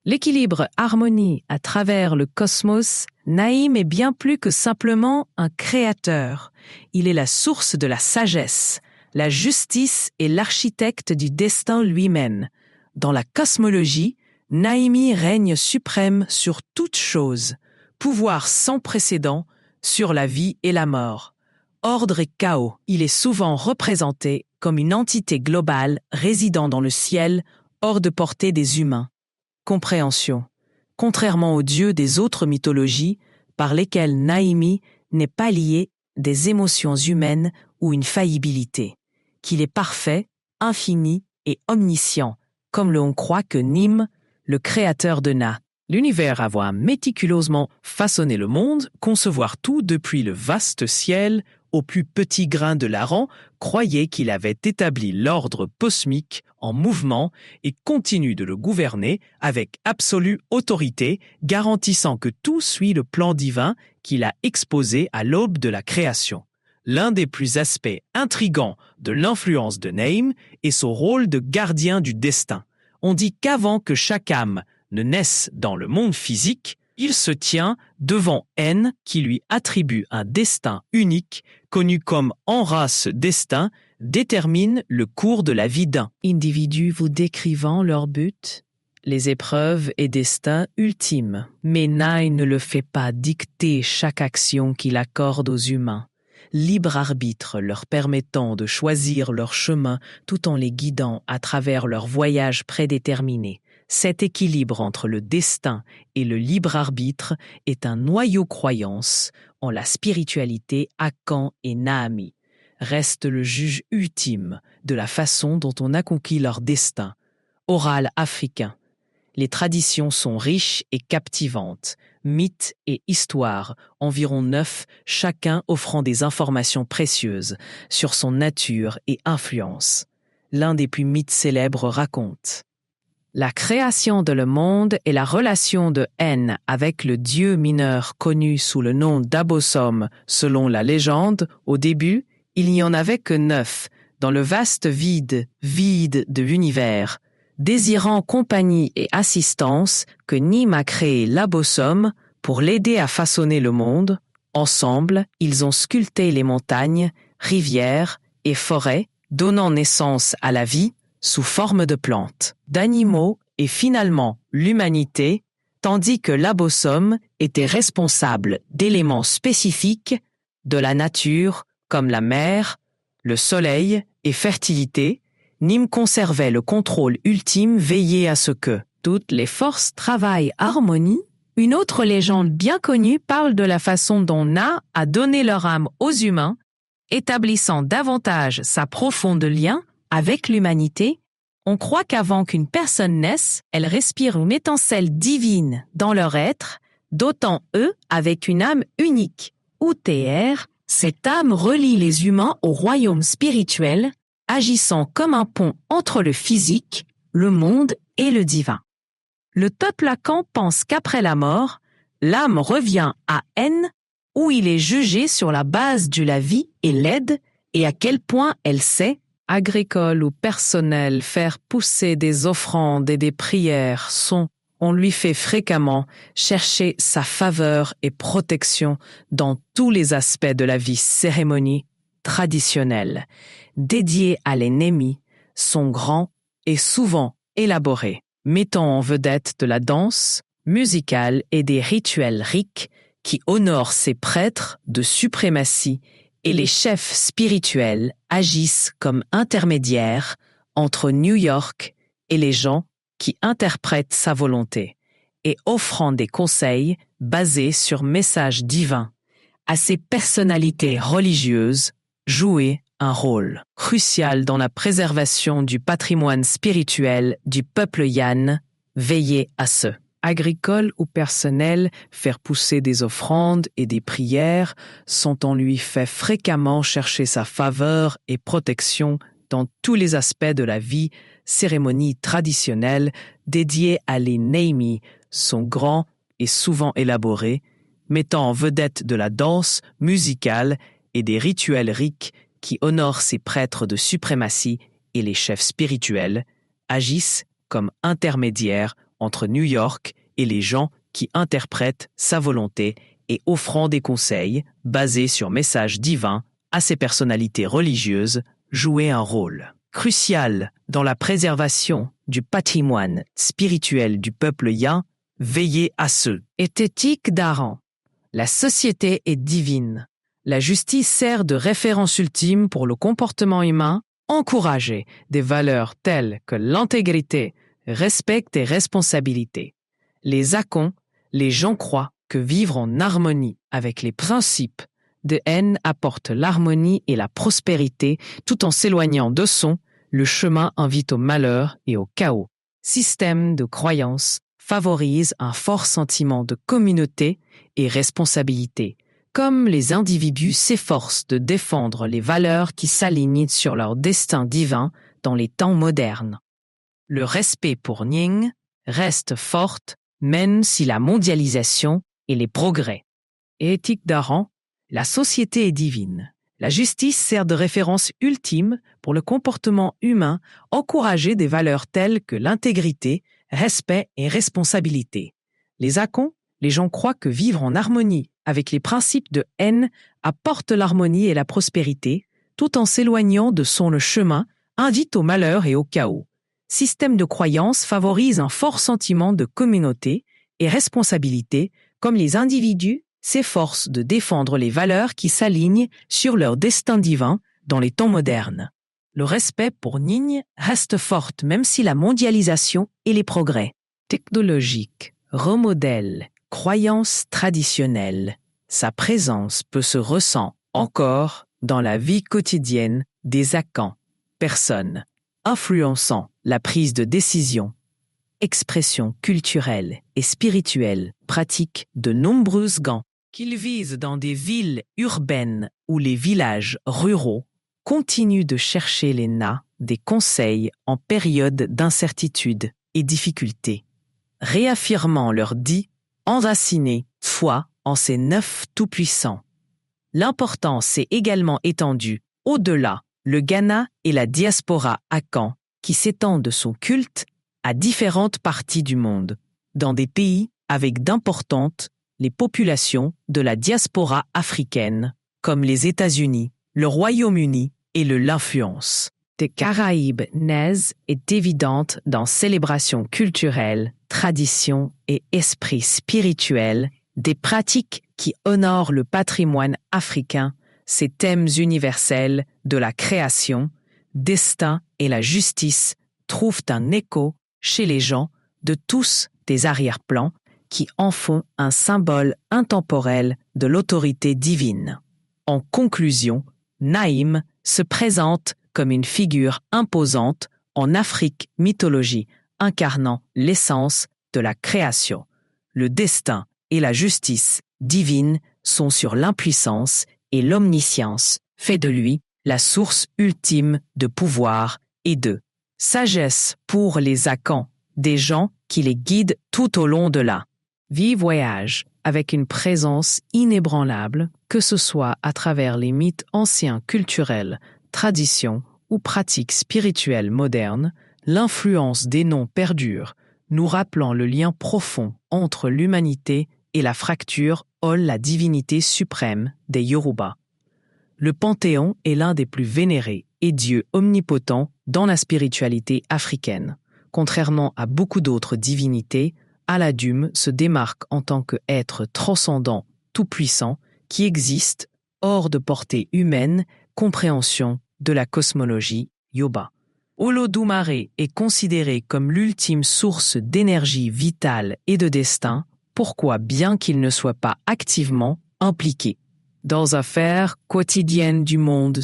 L'équilibre harmonie à travers le cosmos, Naïm est bien plus que simplement un créateur. Il est la source de la sagesse, la justice et l'architecte du destin lui-même. Dans la cosmologie, Naïmi règne suprême sur toute chose, pouvoir sans précédent sur la vie et la mort. Ordre et chaos, il est souvent représenté comme une entité globale résidant dans le ciel, hors de portée des humains. Compréhension. Contrairement aux dieux des autres mythologies, par lesquelles Naïmi n'est pas lié des émotions humaines ou une faillibilité, qu'il est parfait, infini et omniscient, comme l'on croit que Nim, le créateur de Na. L'univers avoir méticuleusement façonné le monde, concevoir tout depuis le vaste ciel au plus petit grain de larron, croyait qu'il avait établi l'ordre cosmique en mouvement et continue de le gouverner avec absolue autorité, garantissant que tout suit le plan divin qu'il a exposé à l'aube de la création. L'un des plus aspects intrigants de l'influence de Naïm est son rôle de gardien du destin. On dit qu'avant que chaque âme ne naisse dans le monde physique, il se tient devant N qui lui attribue un destin unique, connu comme en race destin, détermine le cours de la vie d'un individu vous décrivant leur but, les épreuves et destins ultimes. Mais Nai ne le fait pas dicter chaque action qu'il accorde aux humains, libre arbitre leur permettant de choisir leur chemin tout en les guidant à travers leur voyage prédéterminé. Cet équilibre entre le destin et le libre arbitre est un noyau croyance en la spiritualité Akan et Naami. Reste le juge ultime de la façon dont on a conquis leur destin. Oral africain. Les traditions sont riches et captivantes, mythes et histoires, environ 9, chacun offrant des informations précieuses sur son nature et influence. L'un des plus mythes célèbres raconte: la création de le monde et la relation de N avec le dieu mineur connu sous le nom d'Abosom. Selon la légende, au début, il n'y en avait que 9, dans le vaste vide de l'univers. Désirant compagnie et assistance, que Nim a créé l'Abosom pour l'aider à façonner le monde. Ensemble, ils ont sculpté les montagnes, rivières et forêts, donnant naissance à la vie sous forme de plantes, d'animaux et finalement l'humanité, tandis que l'Abosom était responsable d'éléments spécifiques de la nature comme la mer, le soleil et fertilité. Nim conservait le contrôle ultime, veillé à ce que toutes les forces travaillent harmonie. Une autre légende bien connue parle de la façon dont Na a donné leur âme aux humains, établissant davantage sa profonde lien avec l'humanité. On croit qu'avant qu'une personne naisse, elle respire une étincelle divine dans leur être, dotant eux avec une âme unique. UTR, cette âme relie les humains au royaume spirituel, agissant comme un pont entre le physique, le monde et le divin. Le peuple Akan pense qu'après la mort, l'âme revient à N, où il est jugé sur la base de la vie et l'aide, et à quel point elle sait, agricole ou personnel, faire pousser des offrandes et des prières on lui fait fréquemment chercher sa faveur et protection dans tous les aspects de la vie cérémonie traditionnelle. Dédiés à l'ennemi, sont grands et souvent élaborés, mettant en vedette de la danse musicale et des rituels rites qui honorent ces prêtres de suprématie, et les chefs spirituels agissent comme intermédiaires entre New York et les gens qui interprètent sa volonté et offrant des conseils basés sur messages divins. À ces personnalités religieuses, jouer un rôle crucial dans la préservation du patrimoine spirituel du peuple Yan, veiller à ce agricole ou personnel, faire pousser des offrandes et des prières, on lui fait fréquemment chercher sa faveur et protection dans tous les aspects de la vie, cérémonies traditionnelles dédiées à les Naimi sont grands et souvent élaborés, mettant en vedette de la danse musicale et des rituels rites qui honorent ces prêtres de suprématie, et les chefs spirituels agissent comme intermédiaires entre New York et les gens qui interprètent sa volonté et offrant des conseils basés sur messages divins à ces personnalités religieuses jouaient un rôle crucial dans la préservation du patrimoine spirituel du peuple ya, veiller à ce. Éthique d'Aran. La société est divine. La justice sert de référence ultime pour le comportement humain, encourager des valeurs telles que l'intégrité, respect et responsabilité. Les Akons, les gens croient que vivre en harmonie avec les principes de haine apporte l'harmonie et la prospérité tout en s'éloignant de son, le chemin invite au malheur et au chaos. Système de croyance favorise un fort sentiment de communauté et responsabilité, comme les individus s'efforcent de défendre les valeurs qui s'alignent sur leur destin divin dans les temps modernes. Le respect pour Nying reste fort même si la mondialisation et les progrès. Éthique d'Aran. La société est divine. La justice sert de référence ultime pour le comportement humain, encourager des valeurs telles que l'intégrité, respect et responsabilité. Les Akons, les gens croient que vivre en harmonie avec les principes de haine apporte l'harmonie et la prospérité, tout en s'éloignant de son le chemin, invite au malheur et au chaos. Système de croyance favorise un fort sentiment de communauté et responsabilité, comme les individus s'efforcent de défendre les valeurs qui s'alignent sur leur destin divin dans les temps modernes. Le respect pour Nying reste fort même si la mondialisation et les progrès technologiques remodèlent croyances traditionnelles. Sa présence peut se ressentir encore dans la vie quotidienne des Akans, personnes influençant la prise de décision. Expression culturelle et spirituelle pratique de nombreuses gants qu'ils visent dans des villes urbaines ou les villages ruraux, continuent de chercher les na des conseils en période d'incertitude et difficulté, réaffirmant leur dit enracinée foi en ces neuf tout-puissants. L'importance s'est également étendue au-delà le Ghana et la diaspora Akan qui s'étend de son culte à différentes parties du monde, dans des pays avec d'importantes les populations de la diaspora africaine, comme les États-Unis, le Royaume-Uni et l'influence des Caraïbes naise est évidente dans célébrations culturelles, traditions et esprit spirituel, des pratiques qui honorent le patrimoine africain, ces thèmes universels de la création, destin et la justice trouvent un écho chez les gens de tous des arrière-plans qui en font un symbole intemporel de l'autorité divine. En conclusion, Naïm se présente comme une figure imposante en Afrique mythologie, incarnant l'essence de la création. Le destin et la justice divine sont sur l'impuissance et l'omniscience, fait de lui la source ultime de pouvoir et de sagesse pour les Akans, des gens qui les guident tout au long de la vie voyage, avec une présence inébranlable, que ce soit à travers les mythes anciens culturels, traditions ou pratiques spirituelles modernes, l'influence des noms perdure, nous rappelant le lien profond entre l'humanité et la fracture la divinité suprême des Yoruba. Le Panthéon est l'un des plus vénérés et dieux omnipotents dans la spiritualité africaine. Contrairement à beaucoup d'autres divinités, Aladum se démarque en tant qu'être transcendant, tout-puissant, qui existe hors de portée humaine, compréhension de la cosmologie Yoruba. Olodumare est considéré comme l'ultime source d'énergie vitale et de destin, pourquoi bien qu'il ne soit pas activement impliqué dans affaires quotidiennes du monde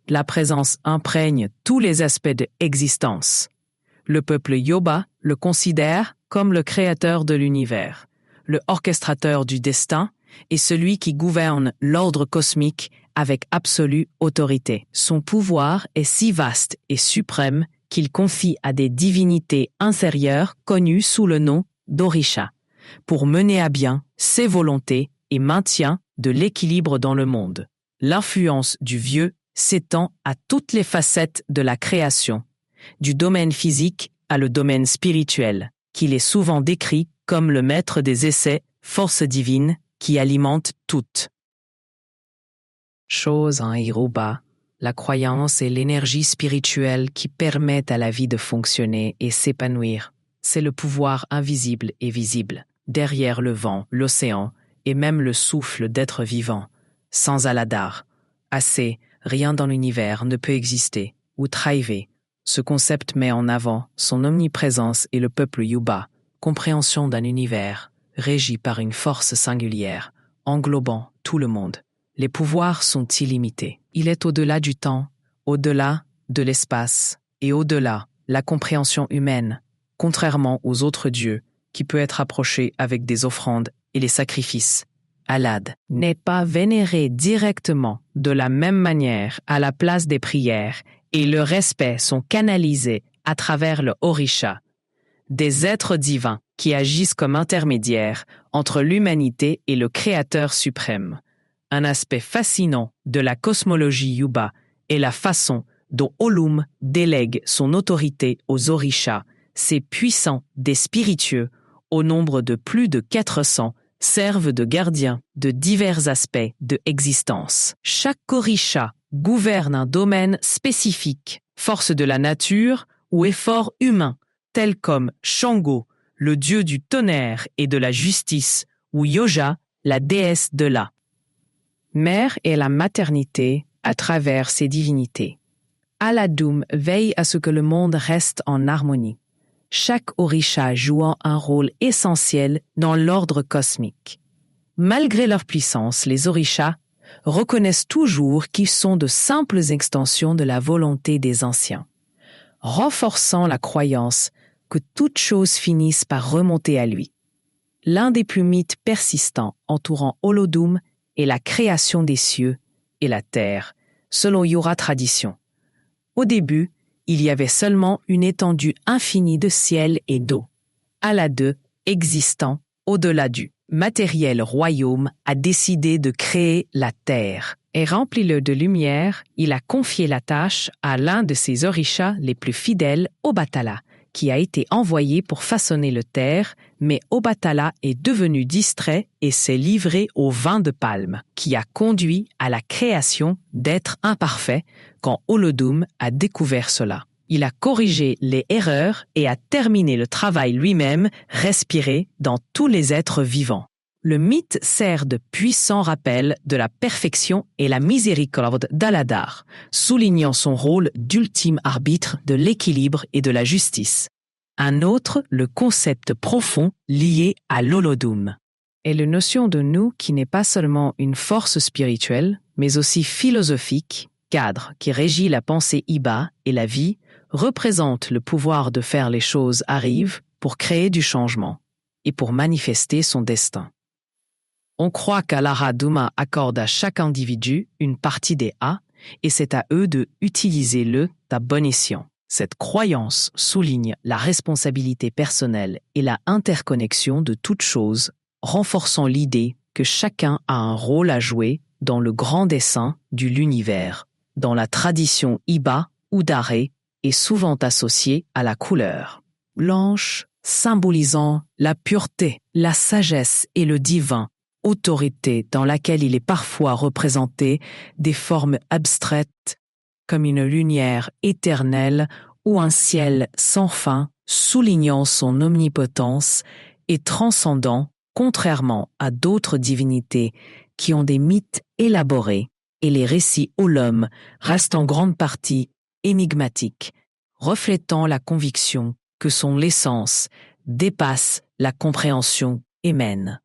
la présence imprègne tous les aspects de l'existence. Le peuple Yoruba le considère comme le créateur de l'univers, le orchestrateur du destin et celui qui gouverne l'ordre cosmique avec absolue autorité. Son pouvoir est si vaste et suprême qu'il confie à des divinités inférieures connues sous le nom d'Orisha, pour mener à bien ses volontés et maintien de l'équilibre dans le monde. L'influence du vieux s'étend à toutes les facettes de la création, du domaine physique à le domaine spirituel. qu'il est souvent décrit comme le maître des essais, force divine, qui alimente toutes choses en Yoruba. La croyance est l'énergie spirituelle qui permet à la vie de fonctionner et s'épanouir. C'est le pouvoir invisible et visible, derrière le vent, l'océan et même le souffle d'être vivant. Sans Aladar, assez, rien dans l'univers ne peut exister ou thriver. Ce concept met en avant son omniprésence et le peuple Yuba, compréhension d'un univers régi par une force singulière, englobant tout le monde. Les pouvoirs sont illimités. Il est au-delà du temps, au-delà de l'espace et au-delà la compréhension humaine, contrairement aux autres dieux, qui peut être approché avec des offrandes et les sacrifices. Alad n'est pas vénéré directement de la même manière à la place des prières et le respect sont canalisés à travers le Orisha, des êtres divins qui agissent comme intermédiaires entre l'humanité et le Créateur suprême. Un aspect fascinant de la cosmologie Yuba est la façon dont Olum délègue son autorité aux Orishas, ces puissants des spiritueux, au nombre de plus de 400, servent de gardiens de divers aspects de existence. Chaque Orisha gouverne un domaine spécifique, force de la nature ou effort humain, tels comme Shango, le dieu du tonnerre et de la justice, ou Yoja, la déesse de la mère et la maternité à travers ses divinités. Aladum veille à ce que le monde reste en harmonie, chaque Orisha jouant un rôle essentiel dans l'ordre cosmique. Malgré leur puissance, les Orishas reconnaissent toujours qu'ils sont de simples extensions de la volonté des anciens, renforçant la croyance que toute chose finisse par remonter à lui. L'un des plus mythes persistants entourant Olodum est la création des cieux et la terre, selon Yora tradition. Au début, il y avait seulement une étendue infinie de ciel et d'eau. Alade, existant au-delà du matériel royaume, a décidé de créer la terre. Et rempli-le de lumière, il a confié la tâche à l'un de ses orishas les plus fidèles, Obatala, qui a été envoyé pour façonner le terre, mais Obatala est devenu distrait et s'est livré au vin de palme, qui a conduit à la création d'êtres imparfaits quand Olodum a découvert cela. Il a corrigé les erreurs et a terminé le travail lui-même, respiré dans tous les êtres vivants. Le mythe sert de puissant rappel de la perfection et la miséricorde d'Aladar, soulignant son rôle d'ultime arbitre de l'équilibre et de la justice. Un autre, le concept profond lié à l'Olodum, est la notion de nous qui n'est pas seulement une force spirituelle, mais aussi philosophique, cadre qui régit la pensée Iba et la vie, représente le pouvoir de faire les choses arrivent pour créer du changement et pour manifester son destin. On croit qu'Alara Duma accorde à chaque individu une partie des A et c'est à eux de utiliser le à bon escient. Cette croyance souligne la responsabilité personnelle et la interconnexion de toutes choses, renforçant l'idée que chacun a un rôle à jouer dans le grand dessein de l'univers. Dans la tradition Iba ou Daré est souvent associée à la couleur blanche, symbolisant la pureté, la sagesse et le divin, autorité dans laquelle il est parfois représenté des formes abstraites comme une lumière éternelle ou un ciel sans fin, soulignant son omnipotence et transcendant, contrairement à d'autres divinités qui ont des mythes élaborés, et les récits Olom restent en grande partie énigmatiques, reflétant la conviction que son essence dépasse la compréhension humaine.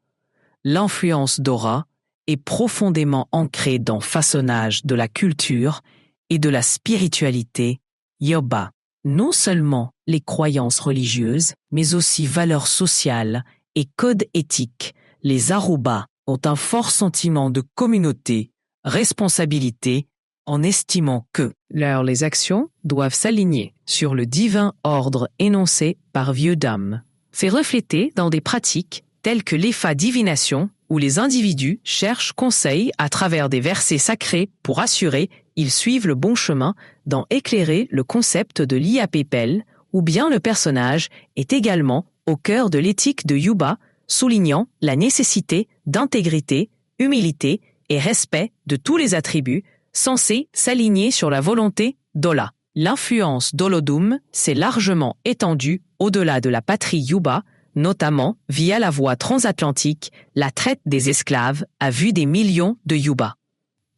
L'influence d'Ora est profondément ancrée dans le façonnage de la culture et de la spiritualité Yoba. Non seulement les croyances religieuses, mais aussi valeurs sociales et codes éthiques, les Aruba ont un fort sentiment de communauté, responsabilité, en estimant que les actions doivent s'aligner sur le divin ordre énoncé par Vieux Dame. C'est reflété dans des pratiques telles que l'Efa divination, où les individus cherchent conseil à travers des versets sacrés pour assurer ils suivent le bon chemin dans éclairer le concept de l'IAPPEL, ou bien le personnage est également au cœur de l'éthique de Yuba, soulignant la nécessité d'intégrité, humilité et respect de tous les attributs censés s'aligner sur la volonté d'Ola. L'influence d'Olodum s'est largement étendue au-delà de la patrie Yuba, notamment via la voie transatlantique, la traite des esclaves a vu des millions de Yuba.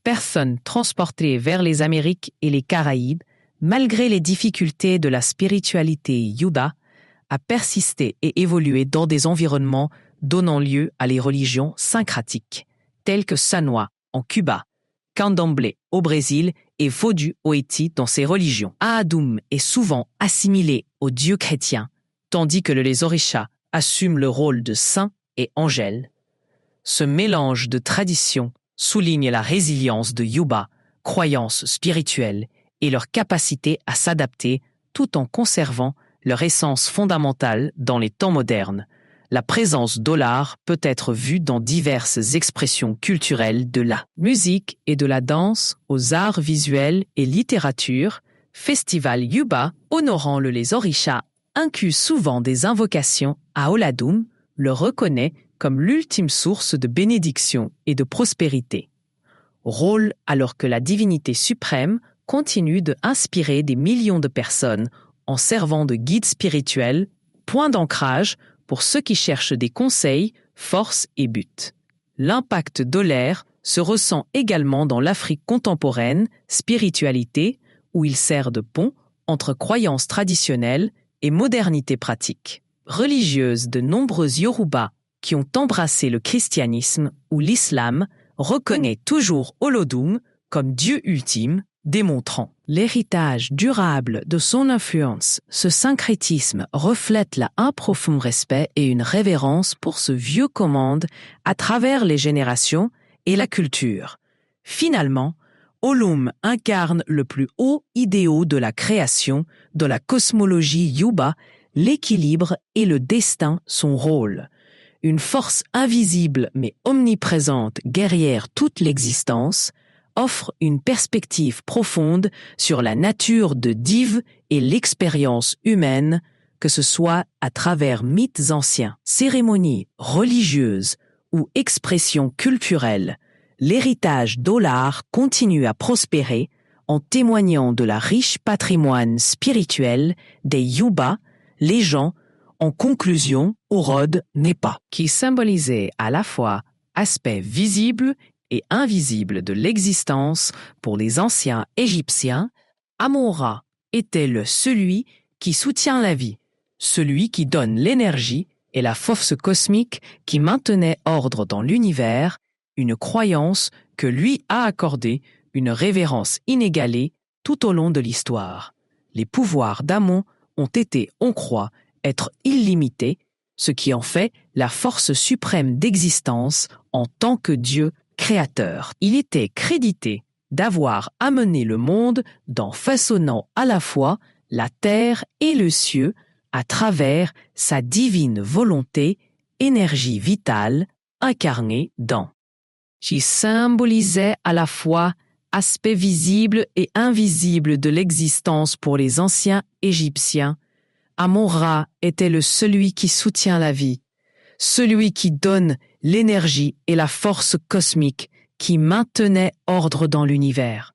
Personnes transportées vers les Amériques et les Caraïbes, malgré les difficultés de la spiritualité Yuba, a persisté et évolué dans des environnements donnant lieu à les religions syncratiques, telles que Sanois en Cuba, Candomblé au Brésil et Vodou au Haïti dans ces religions. Ahadum est souvent assimilé aux dieux chrétiens, tandis que les orishas assument le rôle de saints et angèles. Ce mélange de traditions souligne la résilience de Yuba, croyances spirituelles et leur capacité à s'adapter tout en conservant leur essence fondamentale dans les temps modernes. La présence d'Olar peut être vue dans diverses expressions culturelles de la musique et de la danse, aux arts visuels et littérature. Festival Yuba, honorant les orishas, inclut souvent des invocations à Oladum, le reconnaît comme l'ultime source de bénédiction et de prospérité. Rôle alors que la divinité suprême continue de inspirer des millions de personnes en servant de guide spirituel, point d'ancrage pour ceux qui cherchent des conseils, force et buts. L'impact d'Olaire se ressent également dans l'Afrique contemporaine, spiritualité, où il sert de pont entre croyances traditionnelles et modernité pratique. Religieuses de nombreux Yoruba qui ont embrassé le christianisme ou l'islam reconnaissent toujours Olodum comme Dieu ultime, démontrant l'héritage durable de son influence. Ce syncrétisme reflète un profond respect et une révérence pour ce vieux commande à travers les générations et la culture. Finalement, Olum incarne le plus haut idéal de la création, de la cosmologie Yuba, l'équilibre et le destin son rôle. Une force invisible mais omniprésente guerrière toute l'existence, offre une perspective profonde sur la nature de Div et l'expérience humaine, que ce soit à travers mythes anciens, cérémonies religieuses ou expressions culturelles. L'héritage d'Olar continue à prospérer en témoignant de la riche patrimoine spirituel des Yuba, les gens. En conclusion, Orod n'est pas, qui symbolisait à la fois aspect visible et invisible de l'existence pour les anciens Égyptiens. Amon-Ra était celui qui soutient la vie, celui qui donne l'énergie et la force cosmique qui maintenait ordre dans l'univers, une croyance que lui a accordée une révérence inégalée tout au long de l'histoire. Les pouvoirs d'Amon ont été, on croit, être illimités, ce qui en fait la force suprême d'existence en tant que Dieu créateur. Il était crédité d'avoir amené le monde dans façonnant à la fois la terre et le ciel à travers sa divine volonté, énergie vitale incarnée dans, qui symbolisait à la fois aspect visible et invisible de l'existence pour les anciens Égyptiens. Amon-Ra était celui qui soutient la vie, celui qui donne l'énergie et la force cosmique qui maintenait ordre dans l'univers.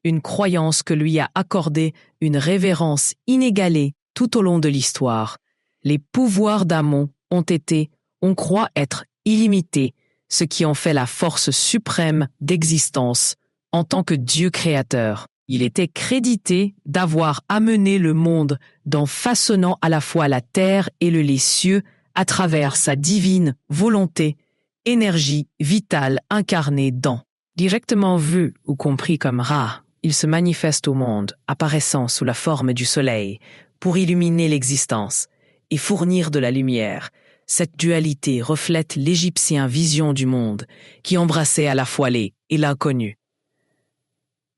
Une croyance que lui a accordée une révérence inégalée tout au long de l'histoire. Les pouvoirs d'Amon ont été, on croit être illimités, ce qui en fait la force suprême d'existence en tant que Dieu créateur. Il était crédité d'avoir amené le monde dans façonnant à la fois la terre et les cieux à travers sa divine volonté, énergie vitale incarnée dans. Directement vu ou compris comme Ra, il se manifeste au monde, apparaissant sous la forme du soleil, pour illuminer l'existence et fournir de la lumière. Cette dualité reflète l'égyptien vision du monde, qui embrassait à la fois les et l'inconnu.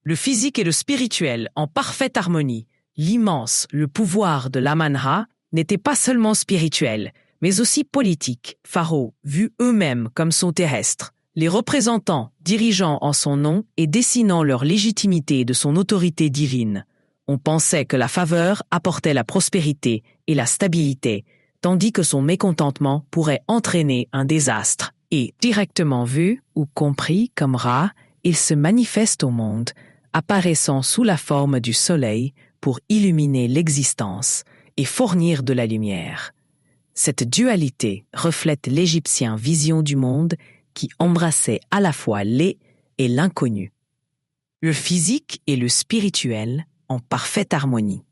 Le physique et le spirituel en parfaite harmonie, le pouvoir de l'Aman-Ra n'était pas seulement spirituel, mais aussi politique. Pharaons, vus eux-mêmes comme sont terrestres, les représentants dirigeant en son nom et dessinant leur légitimité de son autorité divine. On pensait que la faveur apportait la prospérité et la stabilité, tandis que son mécontentement pourrait entraîner un désastre. Et, directement vu ou compris comme Ra, il se manifeste au monde, apparaissant sous la forme du soleil pour illuminer l'existence et fournir de la lumière. Cette dualité reflète l'égyptien vision du monde qui embrassait à la fois l'est et l'inconnu. Le physique et le spirituel en parfaite harmonie.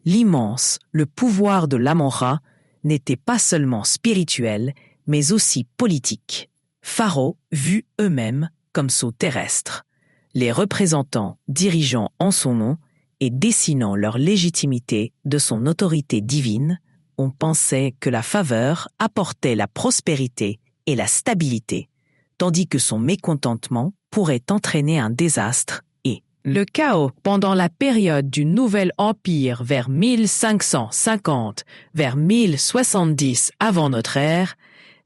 L'immense, le pouvoir de l'Amon-Ra n'était pas seulement spirituel, mais aussi politique. Pharaons vus eux-mêmes comme sceaux terrestres, les représentants dirigeant en son nom et dessinant leur légitimité de son autorité divine, on pensait que la faveur apportait la prospérité et la stabilité, tandis que son mécontentement pourrait entraîner un désastre et le chaos pendant la période du Nouvel Empire vers 1550, vers 1070 avant notre ère.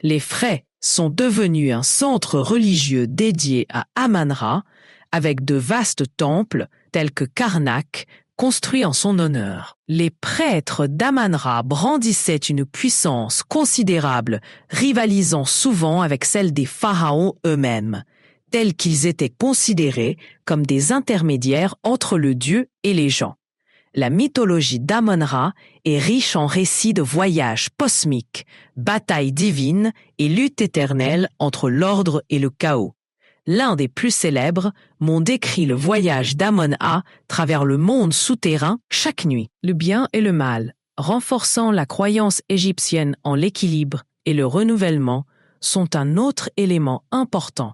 Les Phraies sont devenus un centre religieux dédié à Amon-Ra, avec de vastes temples tels que Karnak, construits en son honneur. Les prêtres d'Amon-Ra brandissaient une puissance considérable, rivalisant souvent avec celle des pharaons eux-mêmes, tels qu'ils étaient considérés comme des intermédiaires entre le dieu et les gens. La mythologie d'Amon-Ra est riche en récits de voyages cosmiques, batailles divines et luttes éternelles entre l'ordre et le chaos. L'un des plus célèbres m'ont décrit le voyage d'Amon-Ra travers le monde souterrain chaque nuit. Le bien et le mal, renforçant la croyance égyptienne en l'équilibre et le renouvellement, sont un autre élément important.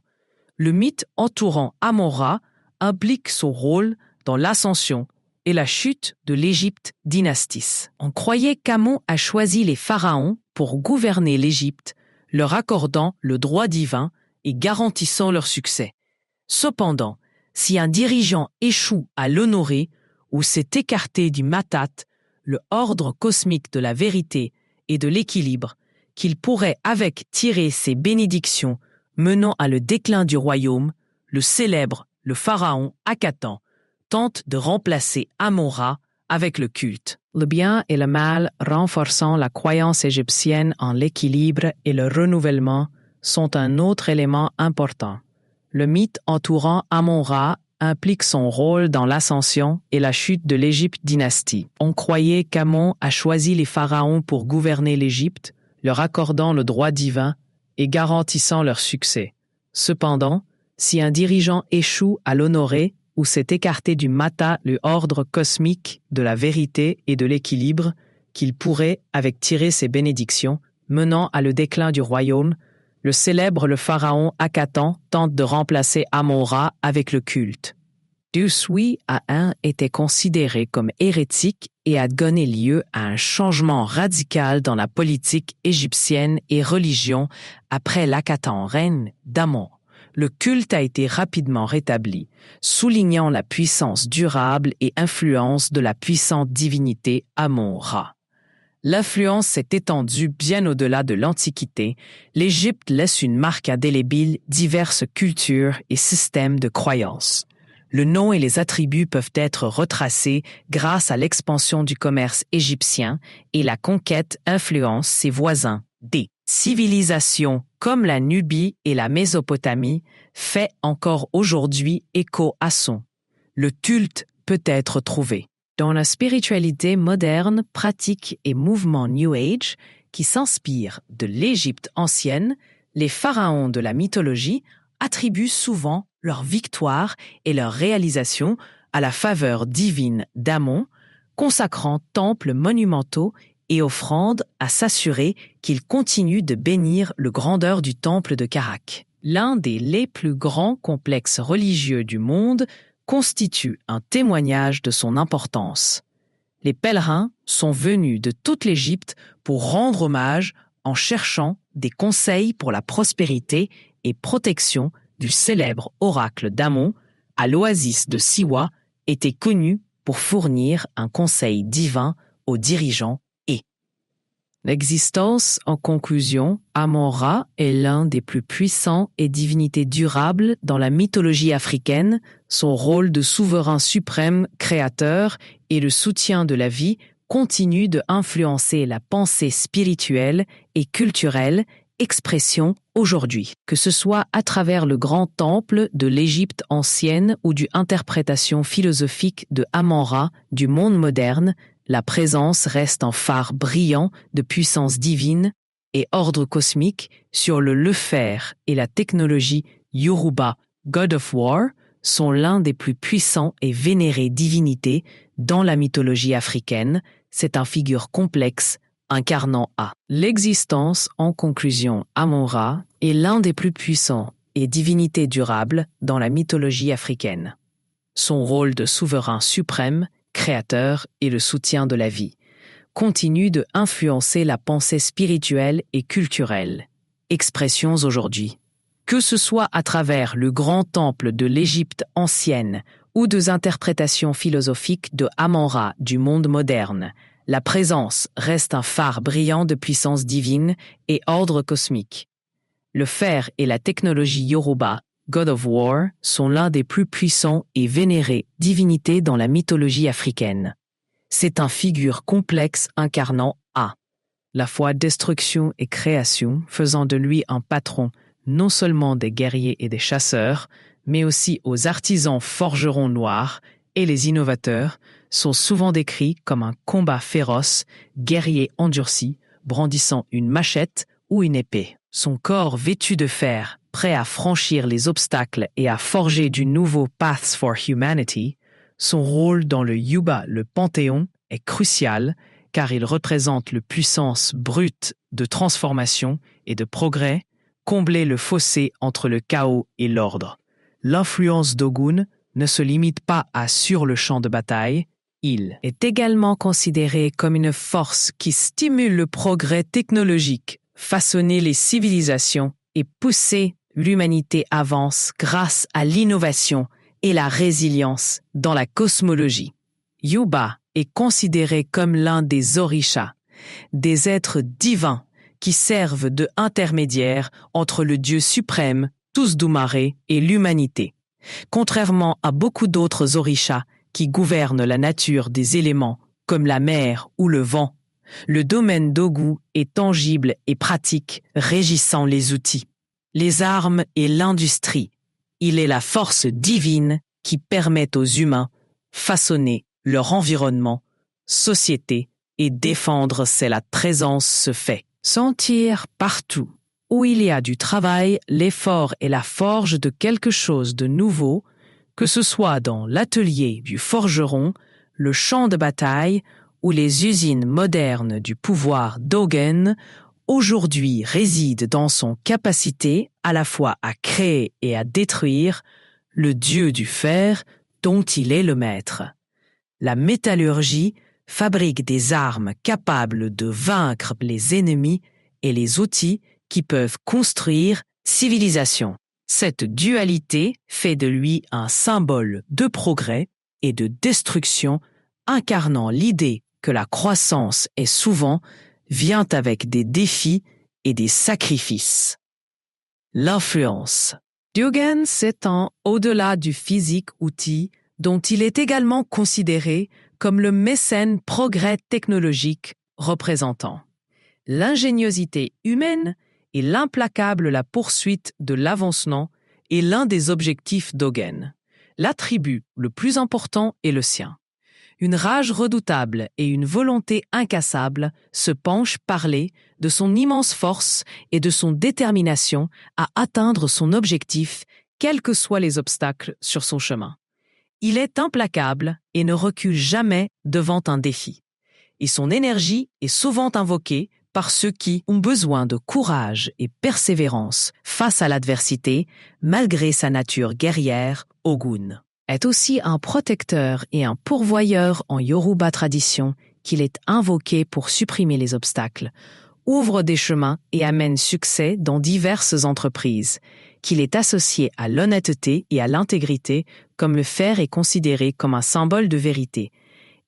Le mythe entourant Amon-Ra implique son rôle dans l'ascension et la chute de l'Égypte dynastis. On croyait qu'Amon a choisi les pharaons pour gouverner l'Égypte, leur accordant le droit divin et garantissant leur succès. Cependant, si un dirigeant échoue à l'honorer ou s'est écarté du matat, le ordre cosmique de la vérité et de l'équilibre, qu'il pourrait avec tirer ses bénédictions menant à le déclin du royaume, le célèbre, le pharaon Akhenaton, tente de remplacer Amon-Ra avec le culte. Le bien et le mal renforçant la croyance égyptienne en l'équilibre et le renouvellement sont un autre élément important. Le mythe entourant Amon-Ra implique son rôle dans l'ascension et la chute de l'Égypte dynastie. On croyait qu'Amon a choisi les pharaons pour gouverner l'Égypte, leur accordant le droit divin et garantissant leur succès. Cependant, si un dirigeant échoue à l'honorer ou s'est écarté du matat, le ordre cosmique de la vérité et de l'équilibre, qu'il pourrait avec tirer ses bénédictions, menant à le déclin du royaume, le célèbre le pharaon Akhenaton tente de remplacer Amon-Ra avec le culte. Dusui A1 était considéré comme hérétique et a donné lieu à un changement radical dans la politique égyptienne et religion après l'Akhenaton règne d'Amon. Le culte a été rapidement rétabli, soulignant la puissance durable et influence de la puissante divinité Amon-Ra. L'influence s'est étendue bien au-delà de l'Antiquité. L'Égypte laisse une marque indélébile diverses cultures et systèmes de croyances. Le nom et les attributs peuvent être retracés grâce à l'expansion du commerce égyptien et la conquête influence ses voisins. Des civilisations comme la Nubie et la Mésopotamie fait encore aujourd'hui écho à son. Le culte peut être trouvé dans la spiritualité moderne, pratique et mouvement New Age qui s'inspire de l'Égypte ancienne. Les pharaons de la mythologie attribuent souvent leur victoire et leur réalisation à la faveur divine d'Amon, consacrant temples monumentaux et offrandes à s'assurer qu'il continue de bénir le grandeur du temple de Karnak. L'un des plus grands complexes religieux du monde constitue un témoignage de son importance. Les pèlerins sont venus de toute l'Égypte pour rendre hommage en cherchant des conseils pour la prospérité et protection du célèbre oracle d'Amon à l'oasis de Siwa, était connu pour fournir un conseil divin aux dirigeants. L'existence, en conclusion, Amon-Ra est l'un des plus puissants et divinités durables dans la mythologie africaine. Son rôle de souverain suprême, créateur et le soutien de la vie continue de influencer la pensée spirituelle et culturelle, expression aujourd'hui, que ce soit à travers le grand temple de l'Égypte ancienne ou du interprétation philosophique de Amon-Ra du monde moderne, la présence reste un phare brillant de puissance divine et ordre cosmique sur le fer et la technologie Yoruba, God of War, sont l'un des plus puissants et vénérés divinités dans la mythologie africaine. C'est une figure complexe incarnant l'existence. En conclusion, Amon-Ra est l'un des plus puissants et divinités durables dans la mythologie africaine. Son rôle de souverain suprême, créateur et le soutien de la vie continue de influencer la pensée spirituelle et culturelle. Expressions aujourd'hui. Que ce soit à travers le grand temple de l'Égypte ancienne ou des interprétations philosophiques de Amon-Ra du monde moderne, la présence reste un phare brillant de puissance divine et ordre cosmique. Le fer et la technologie Yoruba, God of War, sont l'un des plus puissants et vénérés divinités dans la mythologie africaine. C'est une figure complexe incarnant la fois destruction et création, faisant de lui un patron non seulement des guerriers et des chasseurs, mais aussi aux artisans forgerons noirs, et les innovateurs sont souvent décrits comme un combat féroce, guerrier endurci, brandissant une machette ou une épée. Son corps vêtu de fer, prêt à franchir les obstacles et à forger du nouveau Paths for Humanity, son rôle dans le Yuba, le Panthéon, est crucial car il représente la puissance brute de transformation et de progrès, combler le fossé entre le chaos et l'ordre. L'influence d'Ogun ne se limite pas à sur le champ de bataille, il est également considéré comme une force qui stimule le progrès technologique, façonner les civilisations et pousser l'humanité avance grâce à l'innovation et la résilience dans la cosmologie. Yuba est considéré comme l'un des orishas, des êtres divins qui servent de intermédiaire entre le Dieu suprême, Tusdumare, et l'humanité. Contrairement à beaucoup d'autres orishas qui gouvernent la nature des éléments, comme la mer ou le vent, le domaine d'Ogun est tangible et pratique, régissant les outils, les armes et l'industrie. Il est la force divine qui permet aux humains façonner leur environnement, société et défendre si la présence se fait sentir partout. Où il y a du travail, l'effort et la forge de quelque chose de nouveau, que ce soit dans l'atelier du forgeron, le champ de bataille ou les usines modernes du pouvoir d'Ogun, aujourd'hui réside dans son capacité à la fois à créer et à détruire le dieu du fer dont il est le maître. La métallurgie fabrique des armes capables de vaincre les ennemis et les outils qui peuvent construire civilisation. Cette dualité fait de lui un symbole de progrès et de destruction, incarnant l'idée que la croissance est souvent vient avec des défis et des sacrifices. L'influence. Ogun s'étend au-delà du physique outil dont il est également considéré comme le mécène progrès technologique représentant l'ingéniosité humaine et l'implacable la poursuite de l'avancement est l'un des objectifs d'Ogun. L'attribut le plus important est le sien. Une rage redoutable et une volonté incassable se penchent parler de son immense force et de son détermination à atteindre son objectif, quels que soient les obstacles sur son chemin. Il est implacable et ne recule jamais devant un défi. Et son énergie est souvent invoquée par ceux qui ont besoin de courage et persévérance face à l'adversité, malgré sa nature guerrière, Ogun est aussi un protecteur et un pourvoyeur en Yoruba tradition qu'il est invoqué pour supprimer les obstacles, ouvre des chemins et amène succès dans diverses entreprises, qu'il est associé à l'honnêteté et à l'intégrité comme le fer est considéré comme un symbole de vérité.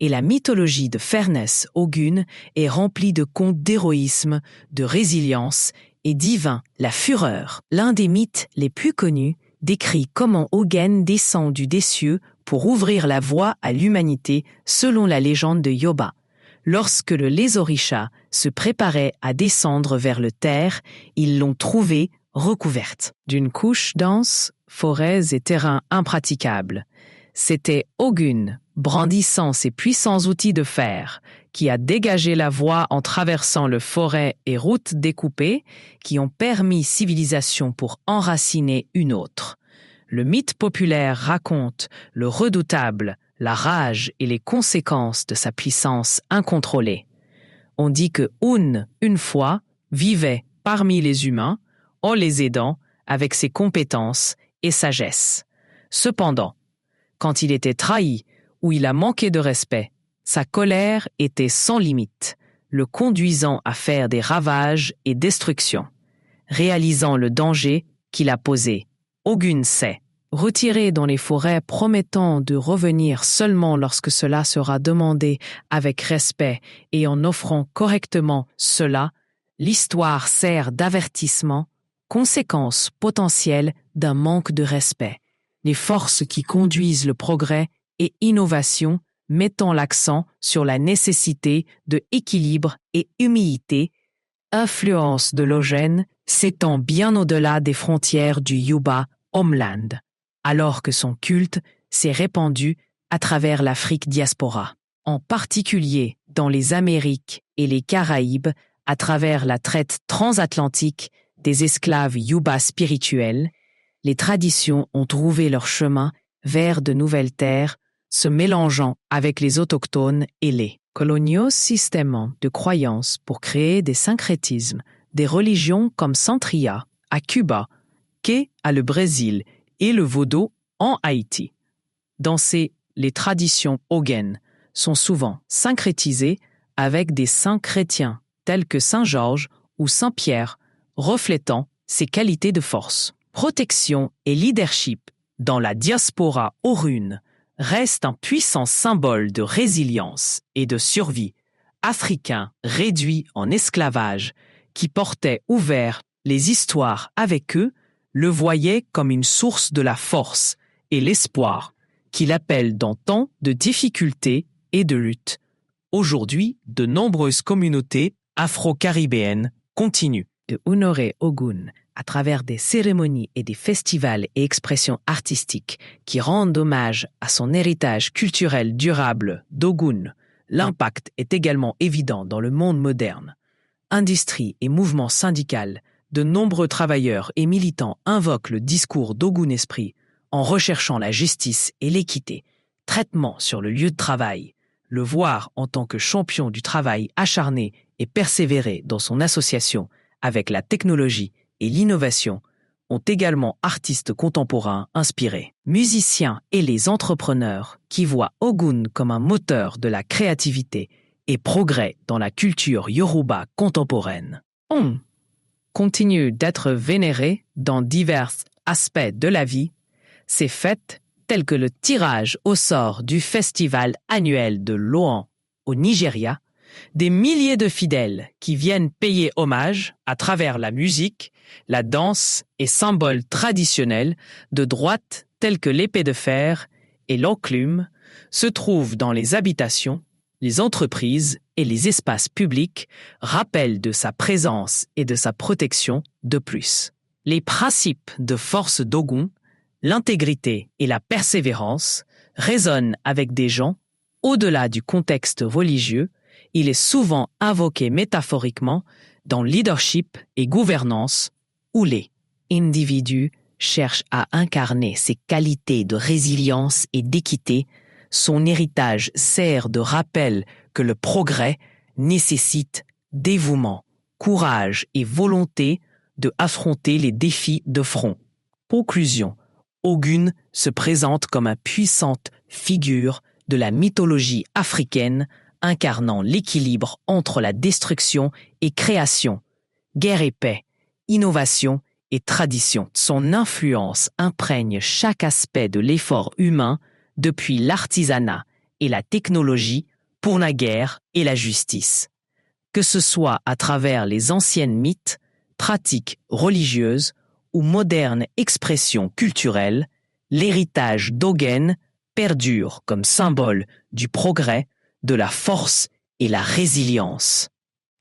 Et la mythologie de Fairness Ogun est remplie de contes d'héroïsme, de résilience et divin, la fureur. L'un des mythes les plus connus décrit comment Ogun descend des cieux pour ouvrir la voie à l'humanité selon la légende de Yoba. Lorsque le lézoricha se préparait à descendre vers le terre, ils l'ont trouvée recouverte d'une couche dense, forêts et terrains impraticables. C'était Ogun, brandissant ses puissants outils de fer, qui a dégagé la voie en traversant le forêt et routes découpées, qui ont permis civilisation pour enraciner une autre. Le mythe populaire raconte le redoutable, la rage et les conséquences de sa puissance incontrôlée. On dit que Un, une fois, vivait parmi les humains, en les aidant avec ses compétences et sagesse. Cependant, quand il était trahi ou il a manqué de respect, sa colère était sans limite, le conduisant à faire des ravages et destructions. Réalisant le danger qu'il a posé, Ogun s'est retiré dans les forêts promettant de revenir seulement lorsque cela sera demandé avec respect et en offrant correctement cela, l'histoire sert d'avertissement, conséquence potentielle d'un manque de respect. Les forces qui conduisent le progrès et innovation mettant l'accent sur la nécessité de équilibre et humilité, influence de l'Ogun s'étend bien au-delà des frontières du Yuba Homeland, alors que son culte s'est répandu à travers l'Afrique diaspora, en particulier dans les Amériques et les Caraïbes, à travers la traite transatlantique des esclaves Yuba spirituels. Les traditions ont trouvé leur chemin vers de nouvelles terres, se mélangeant avec les autochtones et les coloniaux systèmes de croyances pour créer des syncrétismes, des religions comme Santeria à Cuba, Ké à le Brésil et le vaudou en Haïti. Dans les traditions Ogun sont souvent syncrétisées avec des saints chrétiens tels que Saint Georges ou Saint Pierre, reflétant ses qualités de force. Protection et leadership dans la diaspora Orune reste un puissant symbole de résilience et de survie, africain réduit en esclavage, qui portait ouvert les histoires avec eux, le voyait comme une source de la force et l'espoir, qu'il appelle dans tant de difficultés et de luttes. Aujourd'hui, de nombreuses communautés afro-caribéennes continuent de honorer Ogun à travers des cérémonies et des festivals et expressions artistiques qui rendent hommage à son héritage culturel durable d'Ogun. L'impact est également évident dans le monde moderne. Industrie et mouvement syndical, de nombreux travailleurs et militants invoquent le discours d'Ogun Esprit en recherchant la justice et l'équité, traitement sur le lieu de travail, le voir en tant que champion du travail acharné et persévéré dans son association avec la technologie et l'innovation, ont également artistes contemporains inspirés, musiciens et les entrepreneurs qui voient Ogun comme un moteur de la créativité et progrès dans la culture yoruba contemporaine. On continue d'être vénéré dans divers aspects de la vie. Ces fêtes, telles que le tirage au sort du festival annuel de Loan au Nigeria, des milliers de fidèles qui viennent payer hommage à travers la musique, la danse et symboles traditionnels de droite tels que l'épée de fer et l'enclume se trouvent dans les habitations, les entreprises et les espaces publics, rappellent de sa présence et de sa protection de plus. Les principes de force d'Ogun, l'intégrité et la persévérance résonnent avec des gens au-delà du contexte religieux. Il est souvent invoqué métaphoriquement dans leadership et gouvernance où les individus cherchent à incarner ses qualités de résilience et d'équité. Son héritage sert de rappel que le progrès nécessite dévouement, courage et volonté de affronter les défis de front. Conclusion, Ogun se présente comme une puissante figure de la mythologie africaine incarnant l'équilibre entre la destruction et création, guerre et paix, innovation et tradition. Son influence imprègne chaque aspect de l'effort humain, depuis l'artisanat et la technologie pour la guerre et la justice. Que ce soit à travers les anciennes mythes, pratiques religieuses ou modernes expressions culturelles, l'héritage d'Ogun perdure comme symbole du progrès, de la force et la résilience.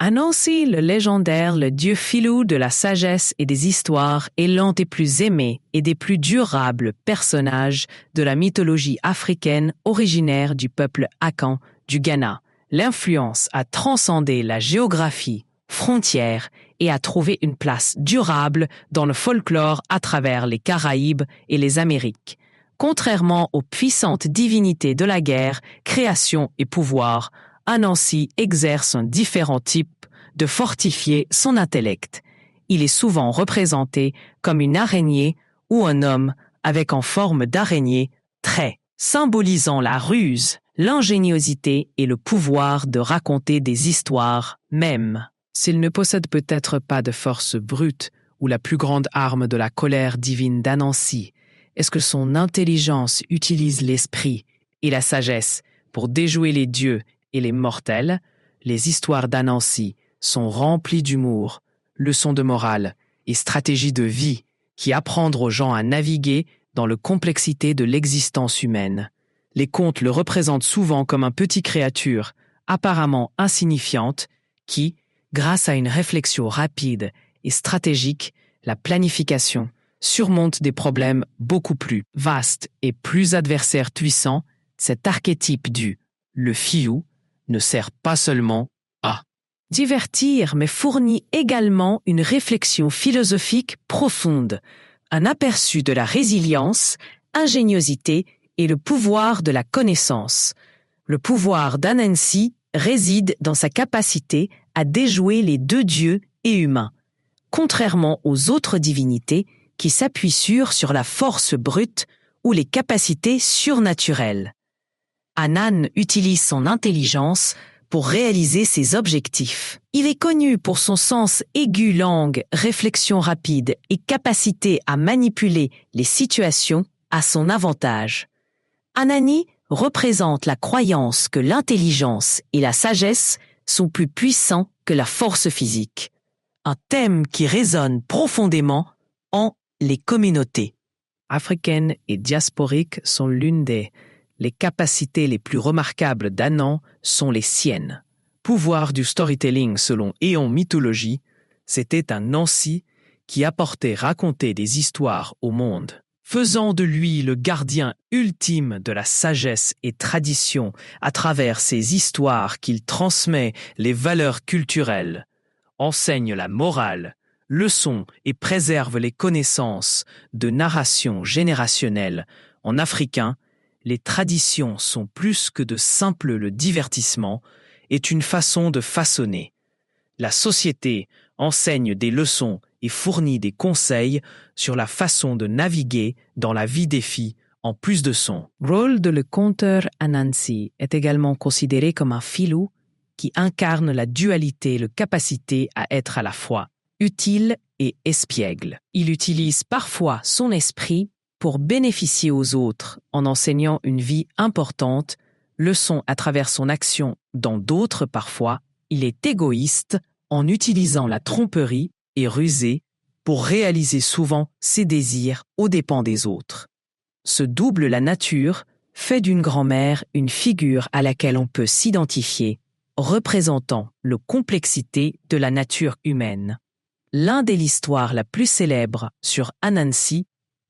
Anansi, le légendaire, le dieu filou de la sagesse et des histoires, est l'un des plus aimés et des plus durables personnages de la mythologie africaine originaire du peuple Akan du Ghana. L'influence a transcendé la géographie, frontières et a trouvé une place durable dans le folklore à travers les Caraïbes et les Amériques. Contrairement aux puissantes divinités de la guerre, création et pouvoir, Anansi exerce un différent type de fortifier son intellect. Il est souvent représenté comme une araignée ou un homme avec en forme d'araignée, traits, symbolisant la ruse, l'ingéniosité et le pouvoir de raconter des histoires même. S'il ne possède peut-être pas de force brute ou la plus grande arme de la colère divine d'Anansi, est-ce que son intelligence utilise l'esprit et la sagesse pour déjouer les dieux et les mortels? Les histoires d'Anansi sont remplies d'humour, leçons de morale et stratégies de vie qui apprennent aux gens à naviguer dans la complexité de l'existence humaine. Les contes le représentent souvent comme une petite créature, apparemment insignifiante, qui, grâce à une réflexion rapide et stratégique, la planification, surmonte des problèmes beaucoup plus vastes et plus adversaires puissants. Cet archétype du « le filou » ne sert pas seulement à divertir, mais fournit également une réflexion philosophique profonde, un aperçu de la résilience, ingéniosité et le pouvoir de la connaissance. Le pouvoir d'Anansi réside dans sa capacité à déjouer les deux dieux et humains, contrairement aux autres divinités qui s'appuient sur la force brute ou les capacités surnaturelles. Anan utilise son intelligence pour réaliser ses objectifs. Il est connu pour son sens aigu langue, réflexion rapide et capacité à manipuler les situations à son avantage. Anani représente la croyance que l'intelligence et la sagesse sont plus puissants que la force physique. Un thème qui résonne profondément en les communautés africaines et diasporiques sont l'une des les capacités les plus remarquables d'Anan sont les siennes. Pouvoir du storytelling selon Éon Mythologie, c'était un Nansi qui apportait raconter des histoires au monde, faisant de lui le gardien ultime de la sagesse et tradition à travers ces histoires qu'il transmet les valeurs culturelles, enseigne la morale, leçon et préserve les connaissances de narration générationnelle. En africain, les traditions sont plus que de simples le divertissement, est une façon de façonner. La société enseigne des leçons et fournit des conseils sur la façon de naviguer dans la vie des filles en plus de son rôle de le conteur Anansi est également considéré comme un filou qui incarne la dualité et la capacité à être à la fois utile et espiègle. Il utilise parfois son esprit pour bénéficier aux autres en enseignant une vie importante, leçon à travers son action dans d'autres parfois, il est égoïste en utilisant la tromperie et rusé pour réaliser souvent ses désirs aux dépens des autres. Ce double la nature fait d'une grand-mère une figure à laquelle on peut s'identifier, représentant la complexité de la nature humaine. L'un des histoires la plus célèbre sur Anansi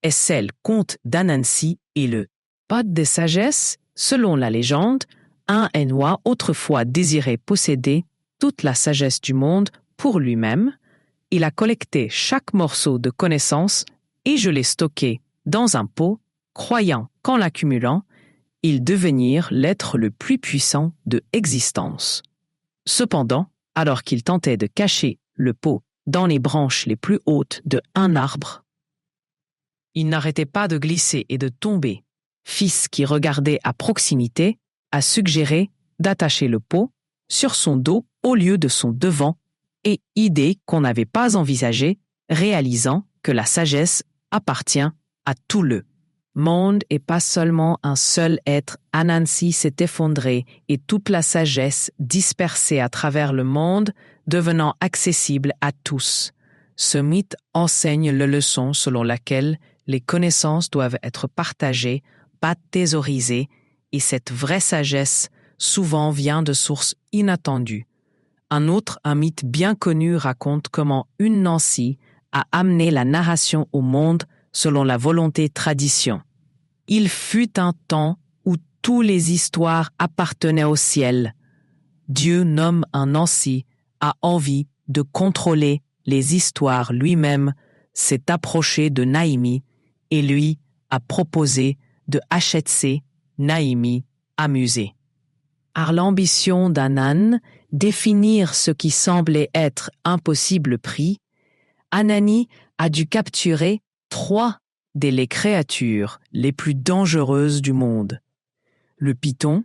est celle conte d'Anansi et le Pot de sagesse. Selon la légende, un Hénois autrefois désirait posséder toute la sagesse du monde pour lui-même. Il a collecté chaque morceau de connaissance et je l'ai stocké dans un pot, croyant qu'en l'accumulant, il devenir l'être le plus puissant de existence. Cependant, alors qu'il tentait de cacher le pot dans les branches les plus hautes d'un arbre, il n'arrêtait pas de glisser et de tomber. Fils qui regardait à proximité a suggéré d'attacher le pot sur son dos au lieu de son devant, et idée qu'on n'avait pas envisagée, réalisant que la sagesse appartient à tout le monde et pas seulement un seul être. Anansi s'est effondré et toute la sagesse dispersée à travers le monde, devenant accessible à tous. Ce mythe enseigne la leçon selon laquelle les connaissances doivent être partagées, pas thésaurisées, et cette vraie sagesse souvent vient de sources inattendues. Un mythe bien connu raconte comment une Nancy a amené la narration au monde selon la volonté tradition. Il fut un temps où toutes les histoires appartenaient au ciel. Dieu nomme un Nancy, a envie de contrôler les histoires lui-même, s'est approché de Naïmi et lui a proposé de acheter Naïmi amusé. À l'ambition d'Anan, définir ce qui semblait être impossible prix, Anani a dû capturer 3 des créatures les plus dangereuses du monde: le python,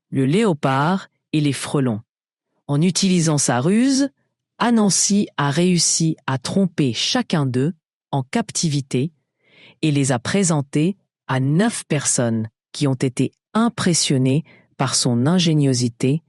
le léopard et les frelons. En utilisant sa ruse, Anansi a réussi à tromper chacun d'eux en captivité et les a présentés à 9 personnes qui ont été impressionnées par son ingéniosité,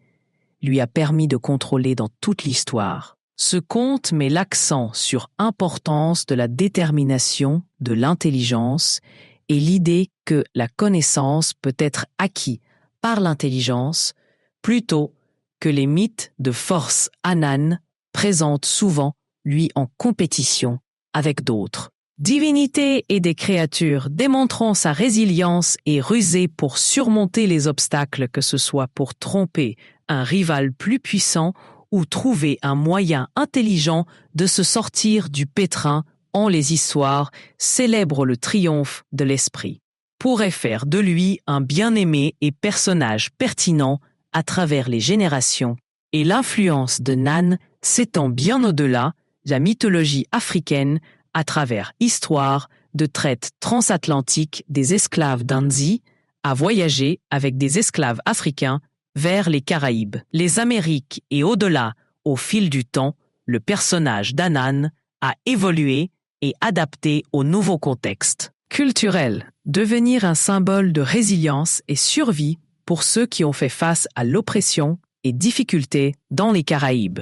lui a permis de contrôler dans toute l'histoire. Ce conte met l'accent sur l'importance de la détermination, de l'intelligence et l'idée que la connaissance peut être acquise par l'intelligence plutôt que les mythes de force Anan présentent souvent lui en compétition avec d'autres divinités et des créatures démontrant sa résilience et rusée pour surmonter les obstacles, que ce soit pour tromper un rival plus puissant ou trouver un moyen intelligent de se sortir du pétrin. En les histoires célèbrent le triomphe de l'esprit, pourrait faire de lui un bien-aimé et personnage pertinent à travers les générations, et l'influence de Nan s'étend bien au-delà de la mythologie africaine à travers histoire de traite transatlantique des esclaves d'Anzi à voyager avec des esclaves africains vers les Caraïbes, les Amériques et au-delà. Au fil du temps, le personnage d'Anan a évolué et adapté au nouveau contexte culturel, devenir un symbole de résilience et survie pour ceux qui ont fait face à l'oppression et difficultés dans les Caraïbes.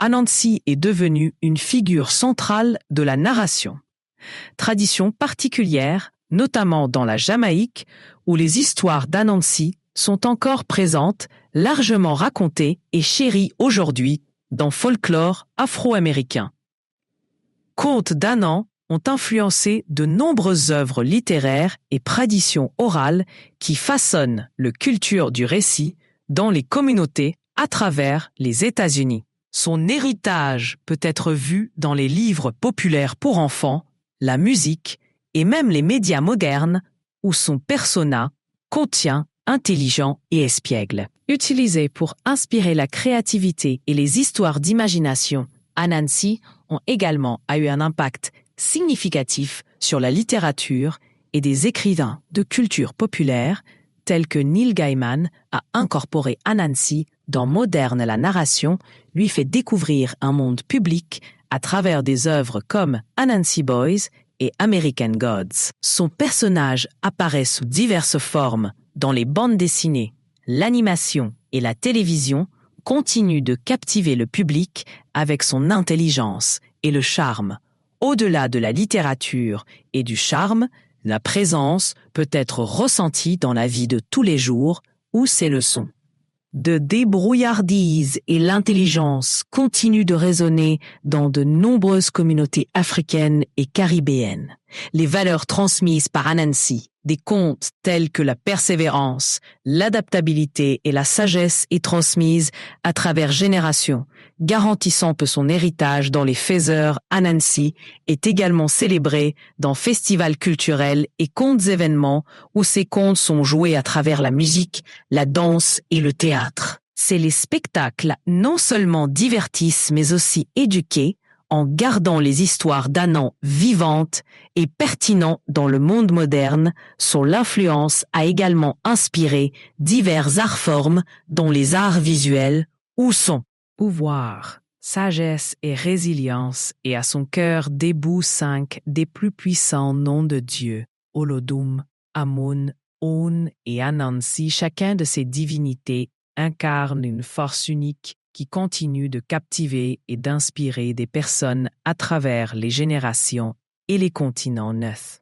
Anansi est devenu une figure centrale de la narration. Tradition particulière, notamment dans la Jamaïque, où les histoires d'Anansi sont encore présentes, largement racontées et chéries aujourd'hui dans le folklore afro-américain. Contes d'Anan ont influencé de nombreuses œuvres littéraires et traditions orales qui façonnent la culture du récit dans les communautés à travers les États-Unis. Son héritage peut être vu dans les livres populaires pour enfants, la musique et même les médias modernes, où son persona contient intelligent et espiègle. Utilisé pour inspirer la créativité et les histoires d'imagination, Anansi ont également eu un impact significatif sur la littérature et des écrivains de culture populaire tels que Neil Gaiman a incorporé Anansi dans Moderne la narration, lui fait découvrir un monde public à travers des œuvres comme Anansi Boys et American Gods. Son personnage apparaît sous diverses formes dans les bandes dessinées, l'animation et la télévision, continue de captiver le public avec son intelligence et le charme. Au-delà de la littérature et du charme, la présence peut être ressentie dans la vie de tous les jours où ses leçons de débrouillardise et l'intelligence continuent de résonner dans de nombreuses communautés africaines et caribéennes. Les valeurs transmises par Anansi, des contes tels que la persévérance, l'adaptabilité et la sagesse est transmise à travers générations, garantissant que son héritage dans les faiseurs Anansi est également célébré dans festivals culturels et contes événements où ces contes sont joués à travers la musique, la danse et le théâtre. C'est les spectacles non seulement divertissent mais aussi éduqués en gardant les histoires d'Anan vivantes et pertinentes dans le monde moderne. Son influence a également inspiré divers arts formes dont les arts visuels ou son pouvoir, sagesse et résilience et à son cœur debout 5 des plus puissants noms de Dieu, Olodum, Amun, On et Anansi. Chacun de ces divinités incarne une force unique qui continue de captiver et d'inspirer des personnes à travers les générations et les continents neufs.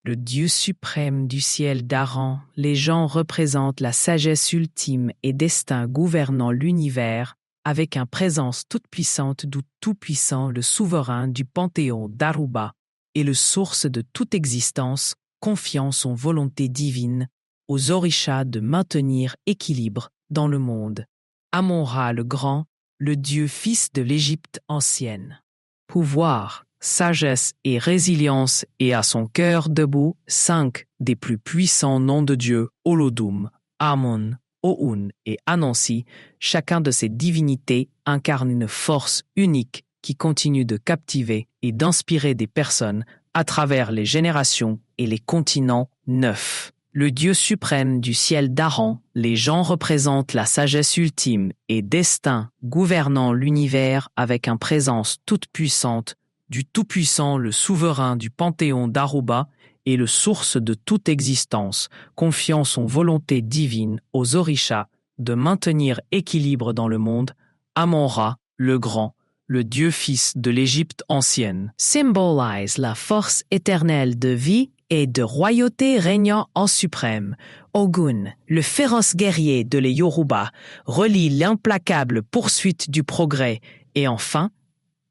le Dieu suprême du ciel d'Aran, les gens représentent la sagesse ultime et destin gouvernant l'univers, avec une présence toute-puissante du Tout-Puissant, le souverain du panthéon d'Aruba, et le source de toute existence, confiant son volonté divine aux orishas de maintenir équilibre dans le monde. Amon-Ra le Grand, le Dieu fils de l'Égypte ancienne. Pouvoir, sagesse et résilience, et à son cœur debout 5 des plus puissants noms de Dieu, Olodum, Amon, Oun et Anansi. Chacun de ces divinités incarne une force unique qui continue de captiver et d'inspirer des personnes à travers les générations et les continents. 9. Le Dieu suprême du ciel d'Aran, les gens représentent la sagesse ultime et destin gouvernant l'univers avec une présence toute puissante du Tout-Puissant, le souverain du panthéon d'Aruba et le source de toute existence, confiant son volonté divine aux orishas de maintenir équilibre dans le monde. Amon-Ra, le Grand, le Dieu fils de l'Égypte ancienne, symbolise la force éternelle de vie et de royauté régnant en suprême. Ogun, le féroce guerrier de les Yoruba, relie l'implacable poursuite du progrès. Et enfin,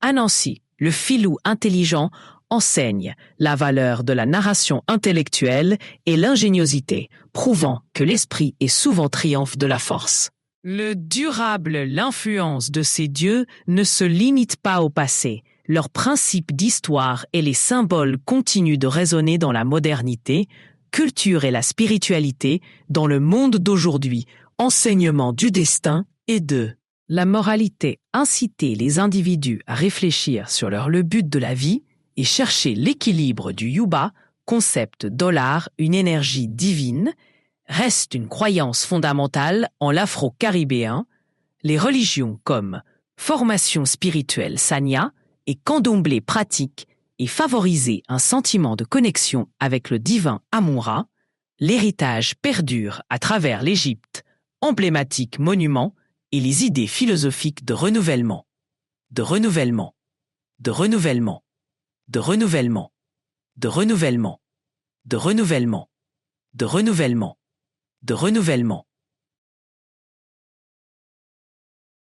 Anansi, le filou intelligent, enseigne la valeur de la narration intellectuelle et l'ingéniosité, prouvant que l'esprit est souvent triomphe de la force. L'influence de ces dieux ne se limite pas au passé. Leurs principes d'histoire et les symboles continuent de résonner dans la modernité, culture et la spiritualité, dans le monde d'aujourd'hui, enseignement du destin et de la moralité, inciter les individus à réfléchir sur le but de la vie et chercher l'équilibre du yuba, concept dollar, une énergie divine, reste une croyance fondamentale en l'afro-caribéen. Les religions comme formation spirituelle sanya et candomblé pratique et favoriser un sentiment de connexion avec le divin Amon-Ra, l'héritage perdure à travers l'Égypte, emblématique monument, et les idées philosophiques de renouvellement, de renouvellement, de renouvellement, de renouvellement, de renouvellement, de renouvellement, de renouvellement, de renouvellement.